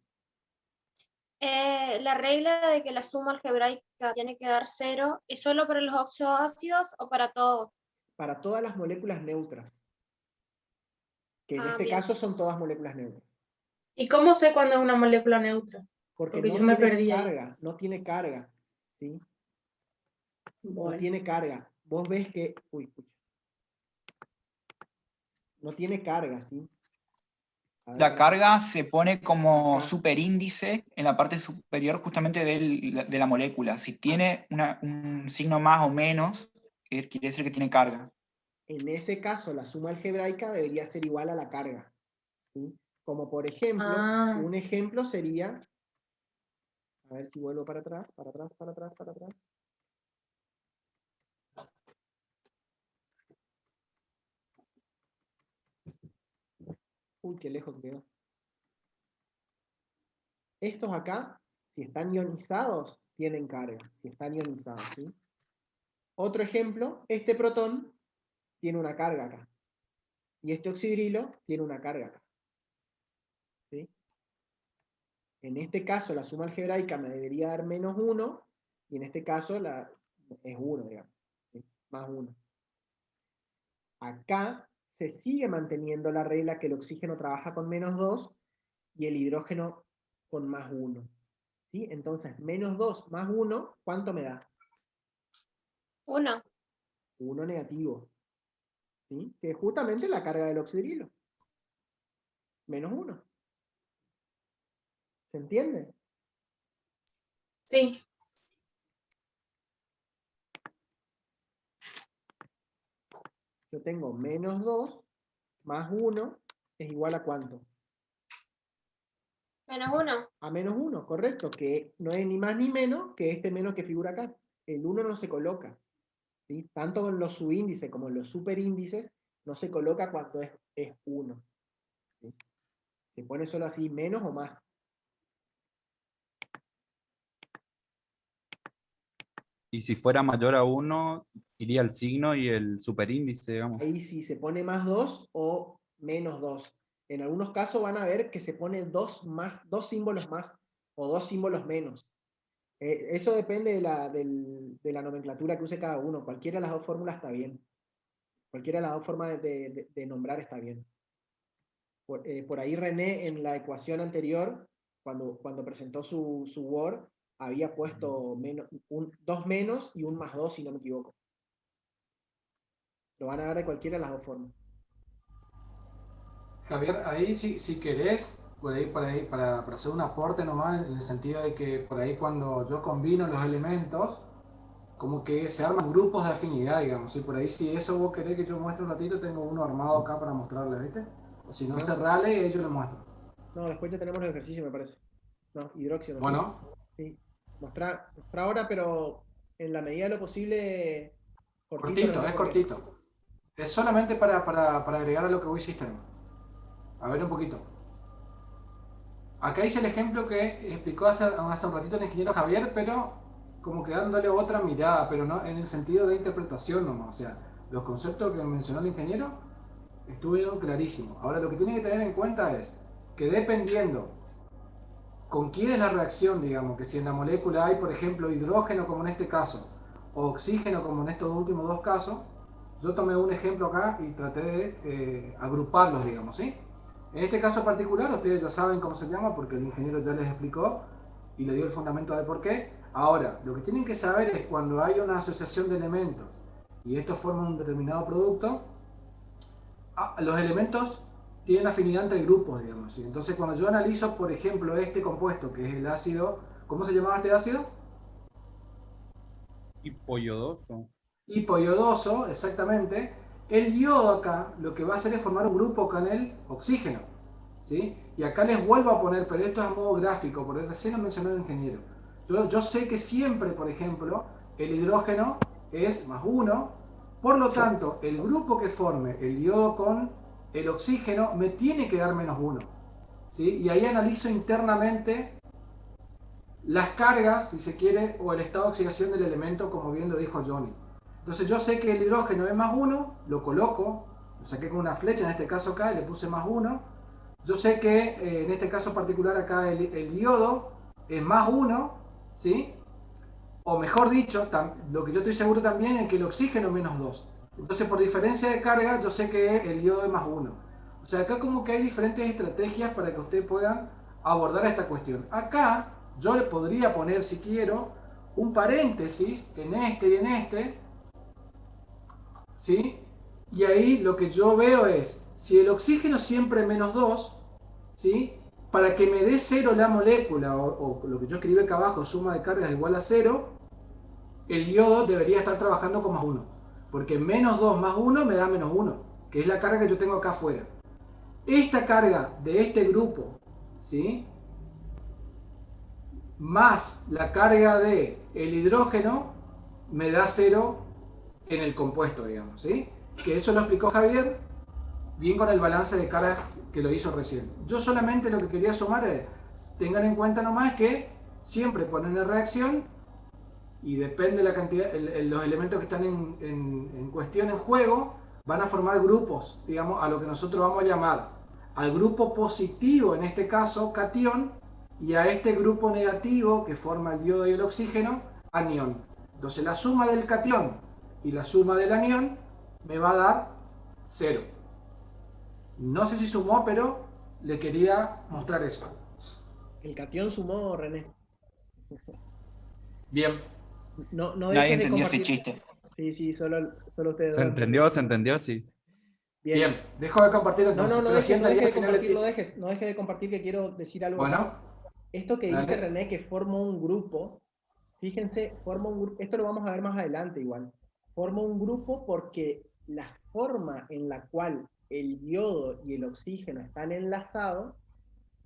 Speaker 11: La regla de que la suma algebraica tiene que dar 0, ¿es solo para los oxoácidos o para todos?
Speaker 6: para todas las moléculas neutras, que en este
Speaker 11: Bien.
Speaker 6: caso son todas moléculas neutras.
Speaker 7: ¿Y cómo sé cuándo es una molécula neutra?
Speaker 6: Porque
Speaker 7: Porque
Speaker 6: no
Speaker 7: yo me
Speaker 6: tiene
Speaker 7: perdí ahí.
Speaker 6: carga, no tiene carga, ¿sí? No
Speaker 7: Bueno.
Speaker 6: tiene carga. Vos ves que, uy, escucha. No tiene carga, ¿sí? A ver,
Speaker 14: La carga se pone como
Speaker 6: acá.
Speaker 14: superíndice en la parte superior justamente de la molécula. Si tiene un signo más o menos, quiere decir que tiene carga.
Speaker 6: En ese caso, la suma algebraica debería ser igual a la carga, ¿sí? Como por ejemplo, un ejemplo sería, a ver si vuelvo para atrás, para atrás, para atrás, para atrás. Uy, qué lejos quedó. Estos acá, si están ionizados, tienen carga, si están ionizados, ¿sí? Otro ejemplo, este protón tiene una carga acá. Y este oxidrilo tiene una carga acá. ¿Sí? En este caso, la suma algebraica me debería dar -1, y en este caso es 1, digamos. ¿Sí? +1. Acá se sigue manteniendo la regla que el oxígeno trabaja con -2 y el hidrógeno con +1. ¿Sí? Entonces, -2 más 1, ¿cuánto me da?
Speaker 11: 1.
Speaker 6: 1 negativo. ¿Sí? Que es justamente la carga del oxidrilo. -1. ¿Se entiende?
Speaker 7: Sí.
Speaker 6: Yo tengo -2 más 1 es igual a ¿cuánto?
Speaker 11: -1.
Speaker 6: A -1, correcto, que no es ni más ni menos que este menos que figura acá. El 1 no se coloca. ¿Sí? Tanto en los subíndices como en los superíndices no se coloca cuando es 1. ¿Sí? Se pone solo así, menos o más.
Speaker 3: Y si fuera mayor a 1, iría el signo y el superíndice, digamos.
Speaker 6: Ahí sí se pone +2 o -2. En algunos casos van a ver que se pone 2 símbolos más o 2 símbolos menos. Eso depende de la nomenclatura que use cada uno. Cualquiera de las dos fórmulas está bien. Cualquiera de las dos formas de nombrar está bien. Por ahí René en la ecuación anterior, cuando presentó su Word, había puesto 2 menos y un +2, si no me equivoco. Lo van a ver de cualquiera de las dos formas.
Speaker 5: Javier, ahí si querés, por ahí para hacer un aporte nomás, en el sentido de que por ahí cuando yo combino los elementos, como que se arman grupos de afinidad, digamos. Y por ahí si eso vos querés que yo muestre un ratito, tengo uno armado acá para mostrarles, ¿viste? O si no, cerrale y yo les muestro.
Speaker 6: No, después ya tenemos los ejercicios, me parece. No, hidróxido.
Speaker 5: Bueno.
Speaker 6: Sí. Mostrar ahora, pero en la medida de lo posible...
Speaker 5: Cortito, es cortito. Es solamente para agregar a lo que vos hiciste, ¿no? A ver un poquito. Acá hice el ejemplo que explicó hace un ratito el ingeniero Javier, pero como que dándole otra mirada, pero no en el sentido de interpretación nomás. O sea, los conceptos que mencionó el ingeniero estuvieron clarísimos. Ahora lo que tienen que tener en cuenta es que dependiendo con quién es la reacción, digamos, que si en la molécula hay, por ejemplo, hidrógeno como en este caso, o oxígeno como en estos últimos dos casos, yo tomé un ejemplo acá y traté de agruparlos, digamos, ¿sí? En este caso particular, ustedes ya saben cómo se llama porque el ingeniero ya les explicó y le dio el fundamento de por qué. Ahora, lo que tienen que saber es cuando hay una asociación de elementos y estos forman un determinado producto, los elementos tienen afinidad entre grupos, digamos, ¿sí? Entonces, cuando yo analizo, por ejemplo, este compuesto, que es el ácido, ¿cómo se llamaba este ácido?
Speaker 3: Hipoyodoso.
Speaker 5: Hipoyodoso, exactamente. El yodo acá lo que va a hacer es formar un grupo con el oxígeno, ¿sí? Y acá les vuelvo a poner, pero esto es a modo gráfico, porque recién lo mencionó el ingeniero. Yo sé que siempre, por ejemplo, el hidrógeno es +1, por lo tanto, el grupo que forme el yodo con el oxígeno me tiene que dar -1, ¿sí? Y ahí analizo internamente las cargas, si se quiere, o el estado de oxidación del elemento, como bien lo dijo Johnny. Entonces yo sé que el hidrógeno es +1, lo coloco, lo saqué con una flecha, en este caso acá, y le puse +1. Yo sé que en este caso particular acá el yodo es +1, ¿sí? O mejor dicho, lo que yo estoy seguro también es que el oxígeno es -2. Entonces por diferencia de carga yo sé que el yodo es +1. O sea, acá como que hay diferentes estrategias para que ustedes puedan abordar esta cuestión. Acá yo le podría poner, si quiero, un paréntesis en este y en este, ¿sí? Y ahí lo que yo veo es, si el oxígeno siempre es -2, ¿sí? Para que me dé 0 la molécula, o lo que yo escribí acá abajo, suma de cargas igual a 0, el yodo debería estar trabajando con +1. Porque -2 más 1 me da -1, que es la carga que yo tengo acá afuera. Esta carga de este grupo, ¿sí? Más la carga de el hidrógeno, me da 0 en el compuesto, digamos, ¿sí? Que eso lo explicó Javier bien con el balance de cargas que lo hizo recién. Yo solamente lo que quería sumar es, tengan en cuenta nomás que siempre ponen en reacción y depende de la cantidad, los elementos que están en cuestión en juego, van a formar grupos, digamos, a lo que nosotros vamos a llamar al grupo positivo, en este caso, catión, y a este grupo negativo, que forma el yodo y el oxígeno, anión. Entonces la suma del catión y la suma del anión me va a dar 0. No sé si sumó, pero le quería mostrar eso.
Speaker 6: El catión sumó, René.
Speaker 5: Bien.
Speaker 6: No
Speaker 14: Nadie
Speaker 6: dejes de
Speaker 14: entendió ese
Speaker 6: compartir.
Speaker 14: chiste.
Speaker 6: Sí, solo ustedes
Speaker 3: Se
Speaker 6: dos
Speaker 3: entendió, sí.
Speaker 5: Bien, dejo de compartir entonces.
Speaker 6: No
Speaker 5: pero
Speaker 6: dejes
Speaker 5: sienta
Speaker 6: de
Speaker 5: ya al final el
Speaker 6: compartir,
Speaker 5: chiste.
Speaker 6: no dejes de compartir, que quiero decir algo
Speaker 5: Bueno,
Speaker 6: acá. Esto que dice
Speaker 5: dale.
Speaker 6: René, que forma un grupo, fíjense, forma un grupo, esto lo vamos a ver más adelante igual. Forma un grupo porque la forma en la cual el yodo y el oxígeno están enlazados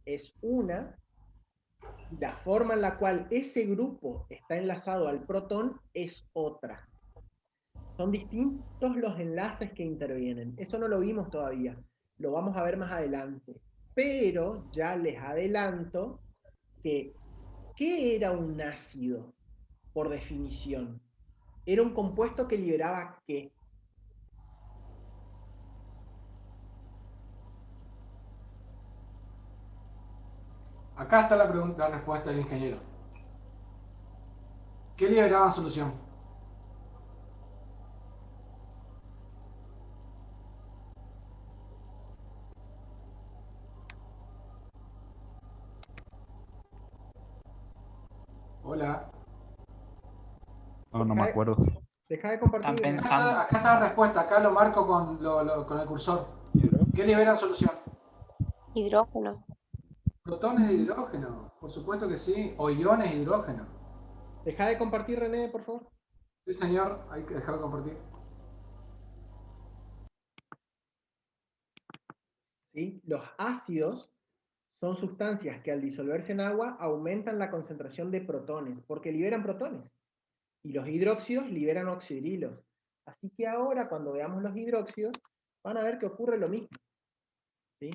Speaker 6: es una, y la forma en la cual ese grupo está enlazado al protón es otra. Son distintos los enlaces que intervienen. Eso no lo vimos todavía. Lo vamos a ver más adelante. Pero ya les adelanto que, ¿qué era un ácido por definición? Era un compuesto que liberaba ¿qué?
Speaker 5: Acá está la pregunta, la respuesta del ingeniero. ¿Qué liberaba solución? Hola.
Speaker 3: No me acuerdo.
Speaker 6: Deja de compartir.
Speaker 14: Están pensando.
Speaker 5: Acá está la respuesta, acá lo marco con el cursor. ¿Qué libera solución?
Speaker 15: Hidrógeno.
Speaker 5: Protones de hidrógeno, por supuesto que sí, o iones de hidrógeno.
Speaker 6: Deja de compartir, René, por favor.
Speaker 5: Sí, señor, hay que dejar de compartir.
Speaker 6: ¿Sí? Los ácidos son sustancias que al disolverse en agua aumentan la concentración de protones, porque liberan protones. Y los hidróxidos liberan oxidrilos. Así que ahora, cuando veamos los hidróxidos, van a ver que ocurre lo mismo. ¿Sí?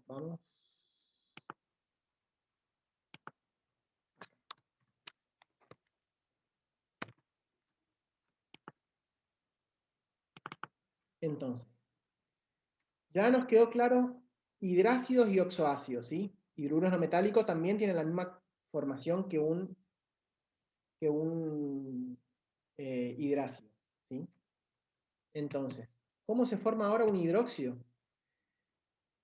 Speaker 6: Vamos. Entonces, ya nos quedó claro hidrácidos y oxoácidos, ¿sí? Hidruros no metálicos también tienen la misma formación que un hidrácido, ¿sí? Entonces, ¿cómo se forma ahora un hidróxido?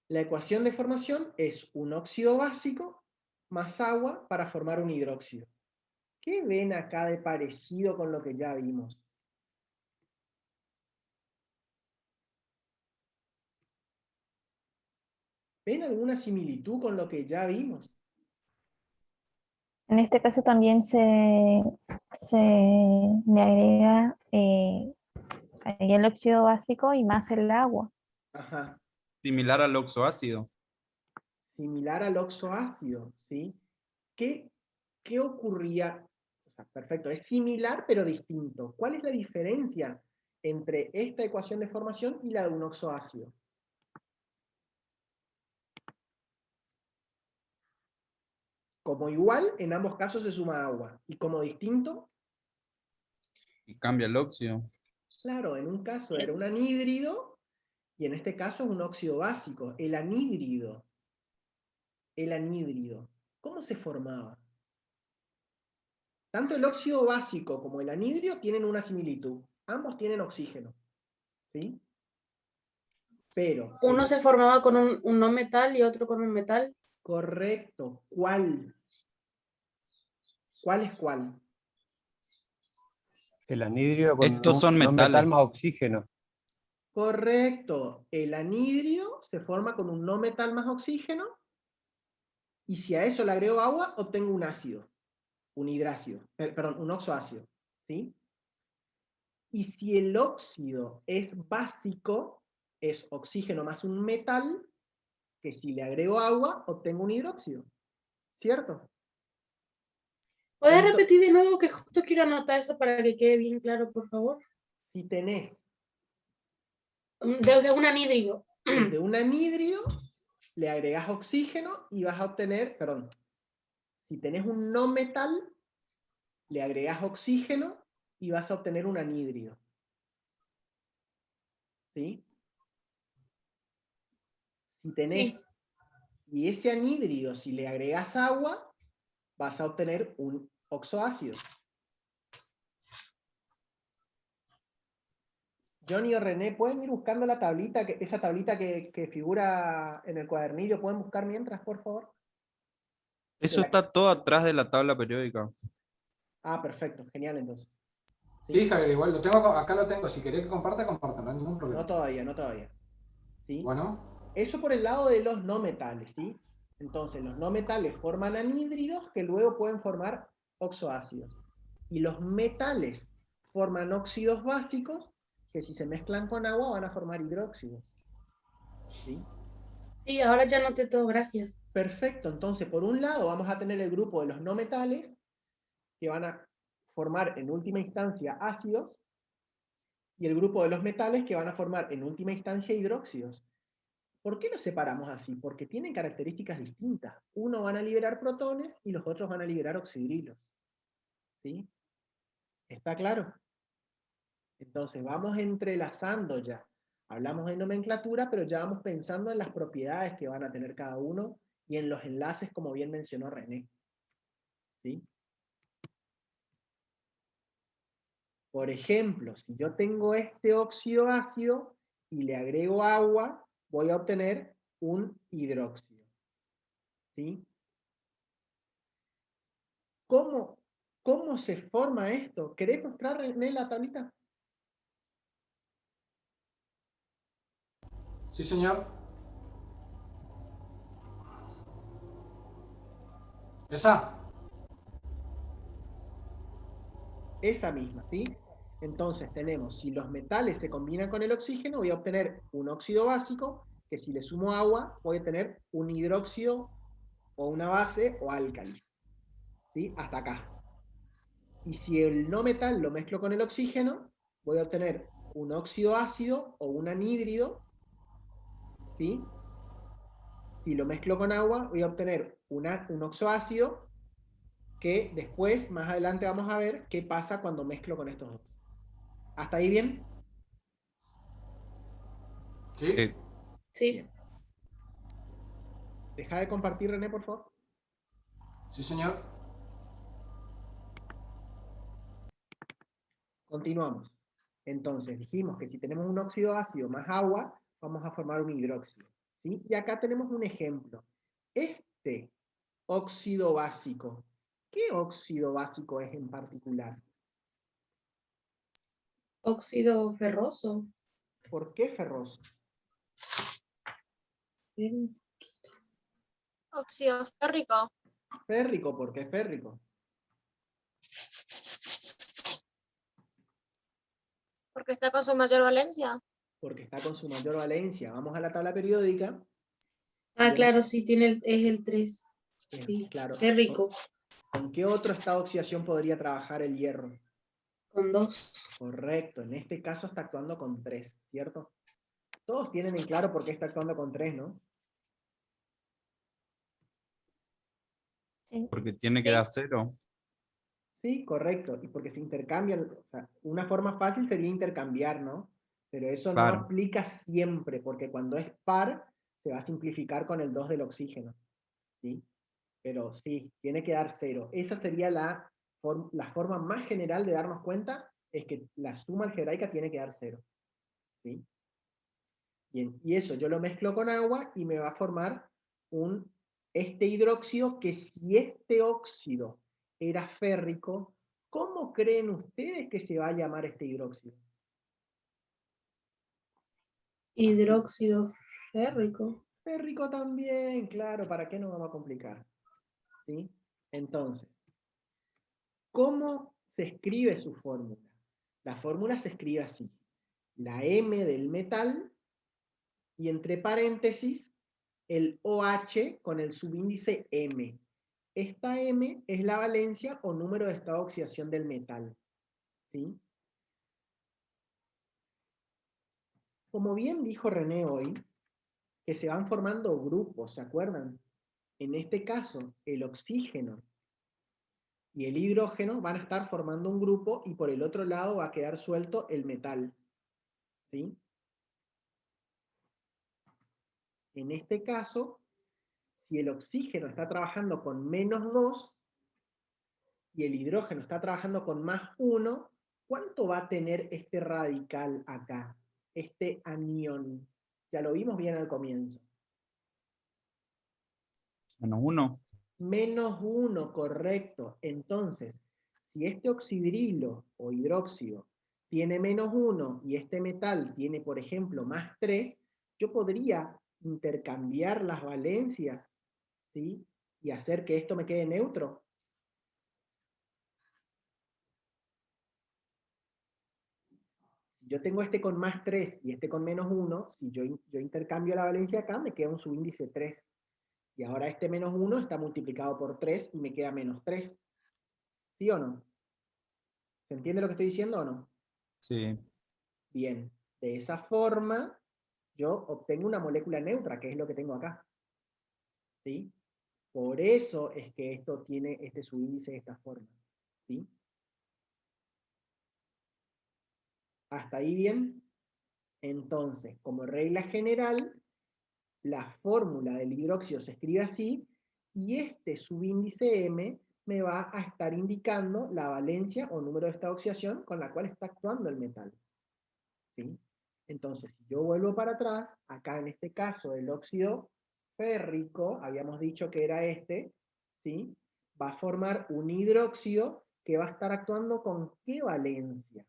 Speaker 6: La ecuación de formación es un óxido básico más agua para formar un hidróxido. ¿Qué ven acá de parecido con lo que ya vimos? ¿Ven alguna similitud con lo que ya vimos?
Speaker 15: En este caso también se le agrega ahí el óxido básico y más el agua.
Speaker 6: Ajá.
Speaker 3: Similar al oxoácido.
Speaker 6: Similar al oxoácido, ¿sí? ¿Qué ocurría? O sea, perfecto, es similar pero distinto. ¿Cuál es la diferencia entre esta ecuación de formación y la de un oxoácido? Como igual, en ambos casos se suma agua. Y como distinto,
Speaker 3: Y cambia el óxido.
Speaker 6: claro, en un caso era un anhídrido y en este caso es un óxido básico. El anhídrido, ¿cómo se formaba? Tanto el óxido básico como el anhídrido tienen una similitud. Ambos tienen oxígeno, ¿sí? Pero...
Speaker 7: Uno se formaba con un no metal y otro con un metal.
Speaker 6: Correcto. ¿Cuál? ¿Cuál es cuál?
Speaker 12: El anhidrio con
Speaker 3: Estos son
Speaker 12: un
Speaker 3: metales.
Speaker 12: metal más oxígeno.
Speaker 6: Correcto. El anhidrio se forma con un no metal más oxígeno y si a eso le agrego agua, obtengo un ácido, un hidrácido, perdón, un oxoácido, ¿sí? Y si el óxido es básico, es oxígeno más un metal, que si le agrego agua, obtengo un hidróxido, ¿cierto?
Speaker 7: ¿Puedes repetir de nuevo que justo quiero anotar eso para que quede bien claro, por favor?
Speaker 6: Si tenés
Speaker 7: Desde un anhídrido.
Speaker 6: desde un anhídrido, le agregas oxígeno y vas a obtener, perdón, si tenés un no metal, le agregas oxígeno y vas a obtener un anhídrido. ¿Sí? Si tenés, y ese anhídrido, si le agregas agua, vas a obtener un oxoácido. Johnny o René, ¿pueden ir buscando la tablita, esa tablita que figura en el cuadernillo? ¿Pueden buscar mientras, por favor?
Speaker 3: Eso está todo atrás de la tabla periódica.
Speaker 6: Ah, perfecto, genial entonces.
Speaker 5: Sí, Javier, igual lo tengo, acá lo tengo. Si querés que comparta, comparto, no hay ningún problema.
Speaker 6: No todavía, no todavía. ¿Sí?
Speaker 5: Bueno.
Speaker 6: Eso por el lado de los no metales, ¿sí? Entonces, los no metales forman anhídridos que luego pueden formar oxoácidos. Y los metales forman óxidos básicos que si se mezclan con agua van a formar hidróxidos. ¿Sí?
Speaker 7: Sí, ahora ya noté todo, gracias.
Speaker 6: Perfecto, entonces por un lado vamos a tener el grupo de los no metales que van a formar en última instancia ácidos y el grupo de los metales que van a formar en última instancia hidróxidos. ¿Por qué los separamos así? Porque tienen características distintas. Uno van a liberar protones y los otros van a liberar oxidrilos. ¿Sí? ¿Está claro? Entonces vamos entrelazando ya. Hablamos de nomenclatura, pero ya vamos pensando en las propiedades que van a tener cada uno y en los enlaces, como bien mencionó René. ¿Sí? Por ejemplo, si yo tengo este óxido ácido y le agrego agua, voy a obtener un hidróxido. ¿Sí? ¿Cómo se forma esto? ¿Querés mostrar, René, la tablita?
Speaker 5: Sí, señor. ¿Esa?
Speaker 6: Esa misma, ¿sí? Entonces tenemos, si los metales se combinan con el oxígeno, voy a obtener un óxido básico, que si le sumo agua, voy a tener un hidróxido o una base o álcalis. ¿Sí? Hasta acá. Y si el no metal lo mezclo con el oxígeno, voy a obtener un óxido ácido o un anhídrido, ¿sí? Si lo mezclo con agua, voy a obtener un oxoácido que después, más adelante, vamos a ver qué pasa cuando mezclo con estos dos. ¿Hasta ahí bien?
Speaker 5: ¿Sí?
Speaker 7: Sí.
Speaker 6: Deja de compartir, René, por favor.
Speaker 5: Sí, señor.
Speaker 6: Continuamos. Entonces, dijimos que si tenemos un óxido ácido más agua, vamos a formar un hidróxido, ¿sí? Y acá tenemos un ejemplo. Este óxido básico, ¿qué óxido básico es en particular?
Speaker 7: Óxido ferroso.
Speaker 6: ¿Por qué ferroso?
Speaker 11: Óxido férrico.
Speaker 6: Férrico, ¿por qué férrico?
Speaker 11: Porque está con su mayor valencia.
Speaker 6: Porque está con su mayor valencia. Vamos a la tabla periódica.
Speaker 7: Ah, claro, sí, es el 3. Sí,
Speaker 6: Claro.
Speaker 7: férrico.
Speaker 6: ¿Con qué otro estado de oxidación podría trabajar el hierro?
Speaker 7: Con 2.
Speaker 6: Correcto, en este caso está actuando con 3, ¿cierto? Todos tienen en claro por qué está actuando con 3, ¿no?
Speaker 3: Porque tiene que dar 0.
Speaker 6: Sí, correcto. Y porque se intercambian, o sea, una forma fácil sería intercambiar, ¿no? Pero eso no
Speaker 3: Par.
Speaker 6: aplica siempre, porque cuando es par, se va a simplificar con el 2 del oxígeno, ¿sí? Pero sí, tiene que dar 0. Esa sería la forma más general de darnos cuenta, es que la suma algebraica tiene que dar 0, ¿sí? Bien, y eso yo lo mezclo con agua y me va a formar este hidróxido, que si este óxido era férrico, ¿cómo creen ustedes que se va a llamar este hidróxido?
Speaker 7: Hidróxido férrico.
Speaker 6: Férrico también, claro, ¿para qué nos vamos a complicar? ¿Sí? Entonces, ¿cómo se escribe su fórmula? La fórmula se escribe así: la M del metal y entre paréntesis el OH con el subíndice M. Esta M es la valencia o número de estado de oxidación del metal, ¿sí? Como bien dijo René hoy, que se van formando grupos, ¿se acuerdan? En este caso, el oxígeno y el hidrógeno van a estar formando un grupo y por el otro lado va a quedar suelto el metal, ¿sí? En este caso, si el oxígeno está trabajando con -2 y el hidrógeno está trabajando con +1, ¿cuánto va a tener este radical acá? Este anión. Ya lo vimos bien al comienzo.
Speaker 3: -1.
Speaker 6: -1, correcto. Entonces, si este oxidrilo o hidróxido tiene -1 y este metal tiene, por ejemplo, +3, yo podría intercambiar las valencias, ¿sí? Y hacer que esto me quede neutro. Si yo tengo este con +3 y este con -1, si yo intercambio la valencia acá, me queda un subíndice 3. Y ahora este -1 está multiplicado por 3 y me queda -3. ¿Sí o no? ¿Se entiende lo que estoy diciendo o no?
Speaker 3: Sí.
Speaker 6: Bien, de esa forma yo obtengo una molécula neutra, que es lo que tengo acá. ¿Sí? Por eso es que esto tiene este subíndice de esta forma. ¿Sí? ¿Hasta ahí bien? Entonces, como regla general, la fórmula del hidróxido se escribe así, y este subíndice M me va a estar indicando la valencia o número de estado de oxidación con la cual está actuando el metal. ¿Sí? Entonces, si yo vuelvo para atrás, acá en este caso el óxido férrico, habíamos dicho que era este, ¿sí? Va a formar un hidróxido que va a estar actuando con ¿qué valencia?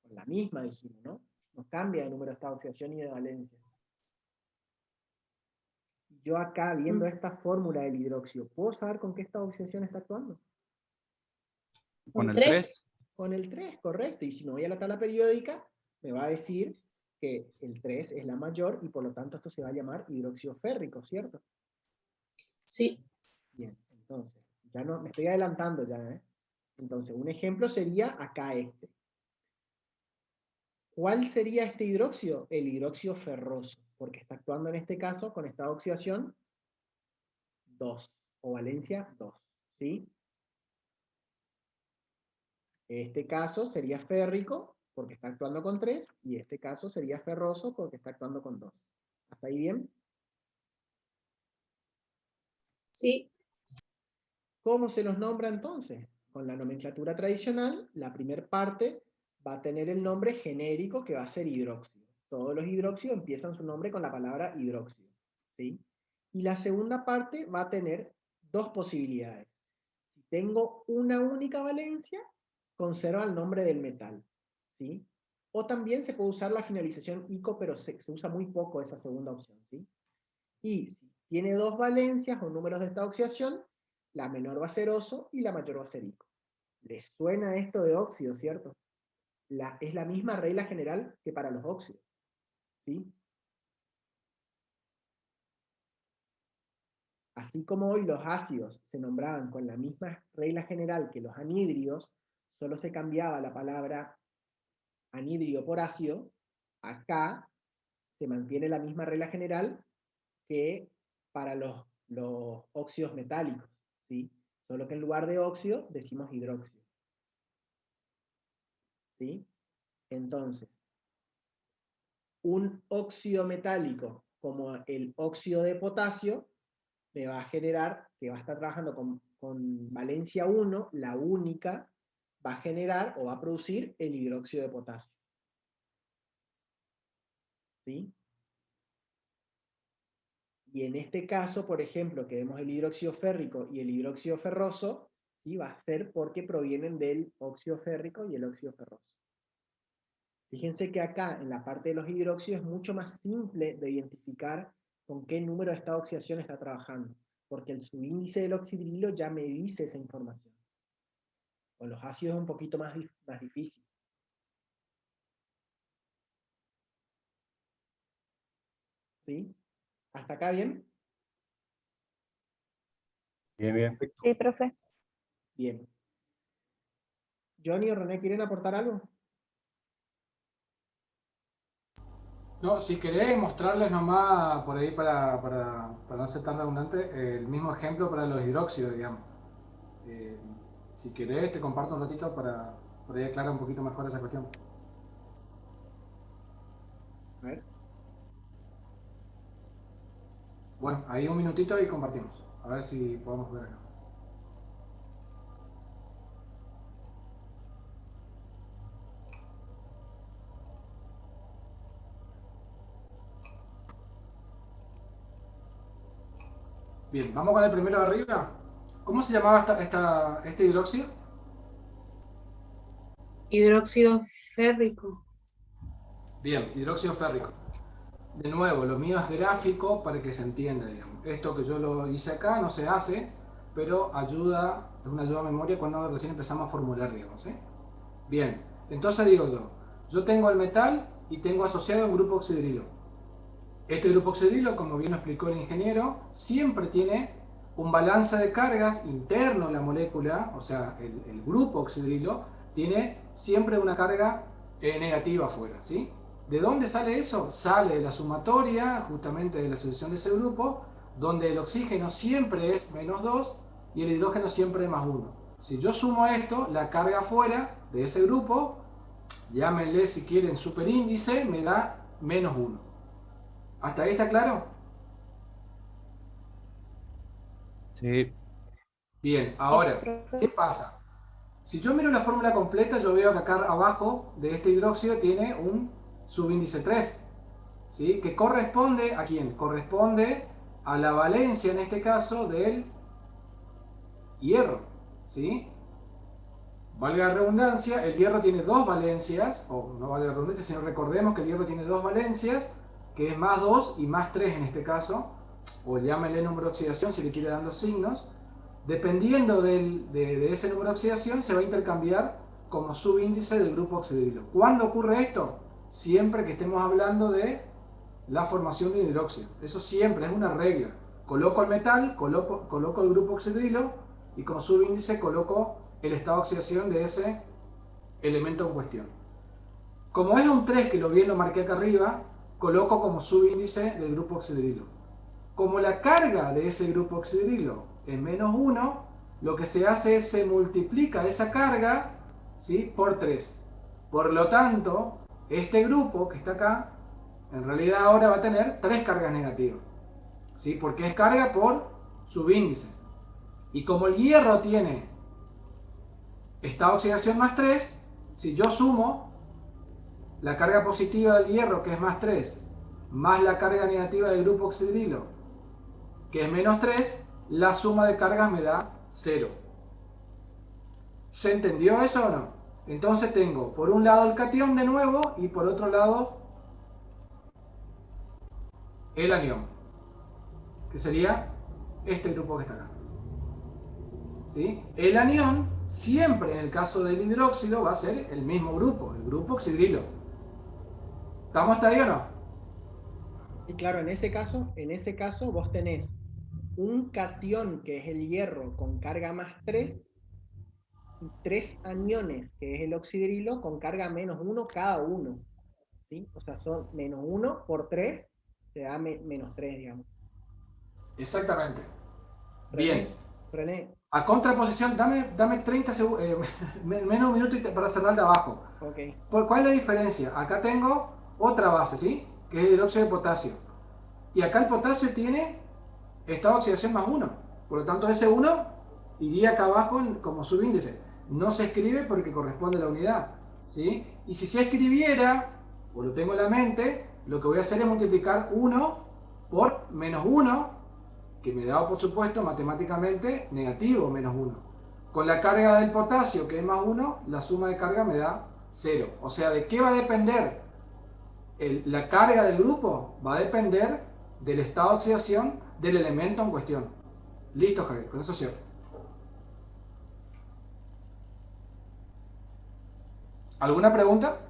Speaker 6: Con la misma, dijimos, ¿no? No cambia de número de estado de oxidación ni de valencia. Yo acá, viendo esta fórmula del hidróxido, ¿puedo saber con qué estado de oxidación está actuando?
Speaker 3: Con el 3.
Speaker 6: Con el 3, correcto. Y si me voy a la tabla periódica, me va a decir que el 3 es la mayor y por lo tanto esto se va a llamar hidróxido férrico, ¿cierto?
Speaker 7: Sí.
Speaker 6: Bien, entonces, ya no, me estoy adelantando ya, ¿eh? Entonces, un ejemplo sería acá este. ¿Cuál sería este hidróxido? El hidróxido ferroso, porque está actuando en este caso con estado de oxidación 2, o valencia 2, ¿sí? Este caso sería férrico, porque está actuando con 3, y este caso sería ferroso, porque está actuando con 2. ¿Hasta ahí bien?
Speaker 7: Sí.
Speaker 6: ¿Cómo se los nombra entonces? Con la nomenclatura tradicional, la primera parte va a tener el nombre genérico que va a ser hidróxido. Todos los hidróxidos empiezan su nombre con la palabra hidróxido, ¿sí? Y la segunda parte va a tener dos posibilidades. Si tengo una única valencia, conserva el nombre del metal, ¿sí? O también se puede usar la finalización ico, pero se usa muy poco esa segunda opción, ¿sí? Y si tiene dos valencias o números de esta oxidación, la menor va a ser oso y la mayor va a ser ico. ¿Les suena esto de óxido, cierto? Es la misma regla general que para los óxidos, ¿sí? Así como hoy los ácidos se nombraban con la misma regla general que los anhidrios, solo se cambiaba la palabra anhidrio por ácido, acá se mantiene la misma regla general que para los óxidos metálicos, ¿sí? Solo que en lugar de óxido decimos hidróxido, ¿sí? Entonces, un óxido metálico como el óxido de potasio me va a generar, que va a estar trabajando con valencia 1, la única, va a generar o va a producir el hidróxido de potasio, ¿sí? Y en este caso, por ejemplo, que vemos el hidróxido férrico y el hidróxido ferroso, ¿sí? Va a ser porque provienen del óxido férrico y el óxido ferroso. Fíjense que acá, en la parte de los hidróxidos, es mucho más simple de identificar con qué número de estado de oxidación está trabajando, porque el subíndice del oxidrilo ya me dice esa información. Con los ácidos es un poquito más difícil. ¿Sí? ¿Hasta acá bien?
Speaker 12: Bien, bien.
Speaker 15: Sí, profe.
Speaker 6: Bien. Johnny o René, ¿quieren aportar algo?
Speaker 5: No, si querés mostrarles nomás por ahí para no ser tan redundante, el mismo ejemplo para los hidróxidos, digamos. Si querés te comparto un ratito para ahí aclarar un poquito mejor esa cuestión.
Speaker 6: A ver.
Speaker 5: Bueno, ahí un minutito y compartimos. A ver si podemos ver acá. Bien, vamos con el primero de arriba. ¿Cómo se llamaba este hidróxido?
Speaker 7: Hidróxido férrico.
Speaker 5: Bien, hidróxido férrico. De nuevo, lo mío es gráfico para que se entienda, digamos. Esto que yo lo hice acá no se hace, pero es una ayuda a memoria cuando recién empezamos a formular, digamos, ¿eh? Bien, entonces digo yo tengo el metal y tengo asociado un grupo oxidrilo. Este grupo oxidrilo, como bien lo explicó el ingeniero, siempre tiene un balance de cargas interno en la molécula, o sea, el grupo oxidrilo tiene siempre una carga negativa afuera, ¿sí? ¿De dónde sale eso? Sale de la sumatoria, justamente de la asociación de ese grupo, donde el oxígeno siempre es -2 y el hidrógeno siempre es +1. Si yo sumo esto, la carga afuera de ese grupo, llámenle si quieren superíndice, me da -1. ¿Hasta ahí está claro?
Speaker 3: Sí.
Speaker 5: Bien, ahora, ¿qué pasa? Si yo miro la fórmula completa, yo veo que acá abajo de este hidróxido tiene un subíndice 3, ¿sí? Que corresponde ¿a quién? Corresponde a la valencia, en este caso, del hierro, ¿sí? Valga la redundancia, el hierro tiene dos valencias, o no valga la redundancia, sino recordemos que el hierro tiene dos valencias, que es +2 y +3 en este caso, o llámenle número de oxidación si le quiere dar los signos. Dependiendo de ese número de oxidación, se va a intercambiar como subíndice del grupo oxidrilo. ¿Cuándo ocurre esto? Siempre que estemos hablando de la formación de hidróxido. Eso siempre es una regla. Coloco el metal, coloco el grupo oxidrilo y como subíndice coloco el estado de oxidación de ese elemento en cuestión. Como es un 3, que lo bien lo marqué acá arriba, coloco como subíndice del grupo oxidrilo. Como la carga de ese grupo oxidrilo es menos 1, lo que se hace es se multiplica esa carga, ¿sí?, por 3. Por lo tanto, este grupo que está acá, en realidad ahora va a tener 3 cargas negativas, ¿sí?, porque es carga por subíndice. Y como el hierro tiene esta oxidación más 3, si yo sumo la carga positiva del hierro, que es más 3, más la carga negativa del grupo oxidrilo, que es menos 3, la suma de cargas me da 0. ¿Se entendió eso o no? Entonces tengo por un lado el catión de nuevo y por otro lado el anión, que sería este grupo que está acá. ¿Sí? El anión siempre en el caso del hidróxido va a ser el mismo grupo, el grupo oxidrilo. ¿Estamos hasta ahí o no?
Speaker 6: Y claro, en ese caso vos tenés un catión, que es el hierro, con carga más 3, y 3 aniones, que es el oxidrilo, con carga menos 1 cada uno. ¿Sí? O sea, son menos 1 por 3, te da menos 3, digamos.
Speaker 5: Exactamente. Bien.
Speaker 6: René.
Speaker 5: A contraposición, dame 30 segundos, menos un minuto para cerrar de abajo.
Speaker 6: Okay.
Speaker 5: ¿Cuál es la diferencia? Acá tengo otra base, ¿sí?, que es el hidróxido de potasio. Y acá el potasio tiene estado de oxidación más 1. Por lo tanto, ese 1 iría acá abajo como subíndice. No se escribe porque corresponde a la unidad, ¿sí? Y si se escribiera, o lo tengo en la mente, lo que voy a hacer es multiplicar 1 por menos 1, que me da, por supuesto, matemáticamente negativo menos 1. Con la carga del potasio, que es más 1, la suma de carga me da 0. O sea, ¿de qué va a depender la carga del grupo? Va a depender del estado de oxidación del elemento en cuestión. Listo, Javier, con eso cierro. ¿Alguna pregunta?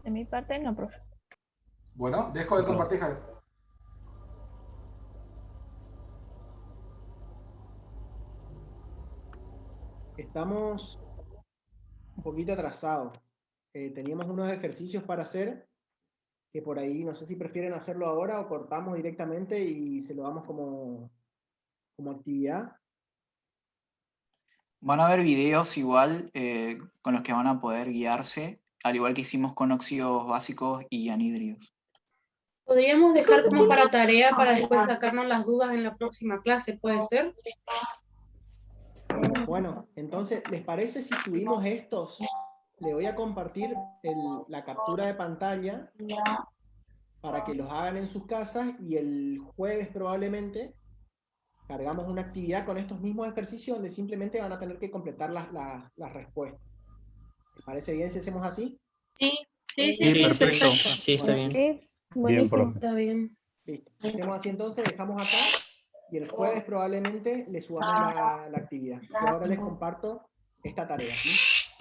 Speaker 15: De mi parte, no, profe.
Speaker 5: Bueno, dejo de compartir, Javier.
Speaker 6: Estamos un poquito atrasados. Teníamos unos ejercicios para hacer, que por ahí no sé si prefieren hacerlo ahora o cortamos directamente y se lo damos como actividad.
Speaker 14: Van a haber videos igual con los que van a poder guiarse, al igual que hicimos con óxidos básicos y anhidrios.
Speaker 7: Podríamos dejar como para tarea para después sacarnos las dudas en la próxima clase, ¿puede ser?
Speaker 6: Bueno, entonces, ¿les parece si subimos estos? Le voy a compartir la captura de pantalla para que los hagan en sus casas y el jueves probablemente cargamos una actividad con estos mismos ejercicios donde simplemente van a tener que completar las respuestas. ¿Les parece bien si hacemos así?
Speaker 2: Sí,
Speaker 4: perfecto. Sí, está bien.
Speaker 12: Bien, profe.
Speaker 7: Está bien.
Speaker 6: Listo. Hacemos así entonces, dejamos acá y el jueves probablemente les subamos la actividad. Y ahora les comparto esta tarea, ¿sí?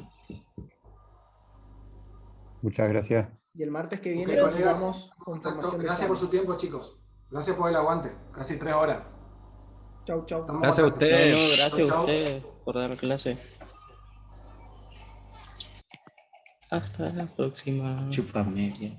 Speaker 12: Muchas gracias.
Speaker 6: Y el martes que viene
Speaker 5: colegas,
Speaker 6: continuamos con formación de
Speaker 5: gracias por su tiempo, chicos. Gracias por el aguante. Casi 3 horas.
Speaker 6: Chau, chau.
Speaker 3: Gracias a ustedes.
Speaker 4: No, gracias
Speaker 5: Chau,
Speaker 4: a ustedes por dar clase. Hasta la próxima. Chupa media.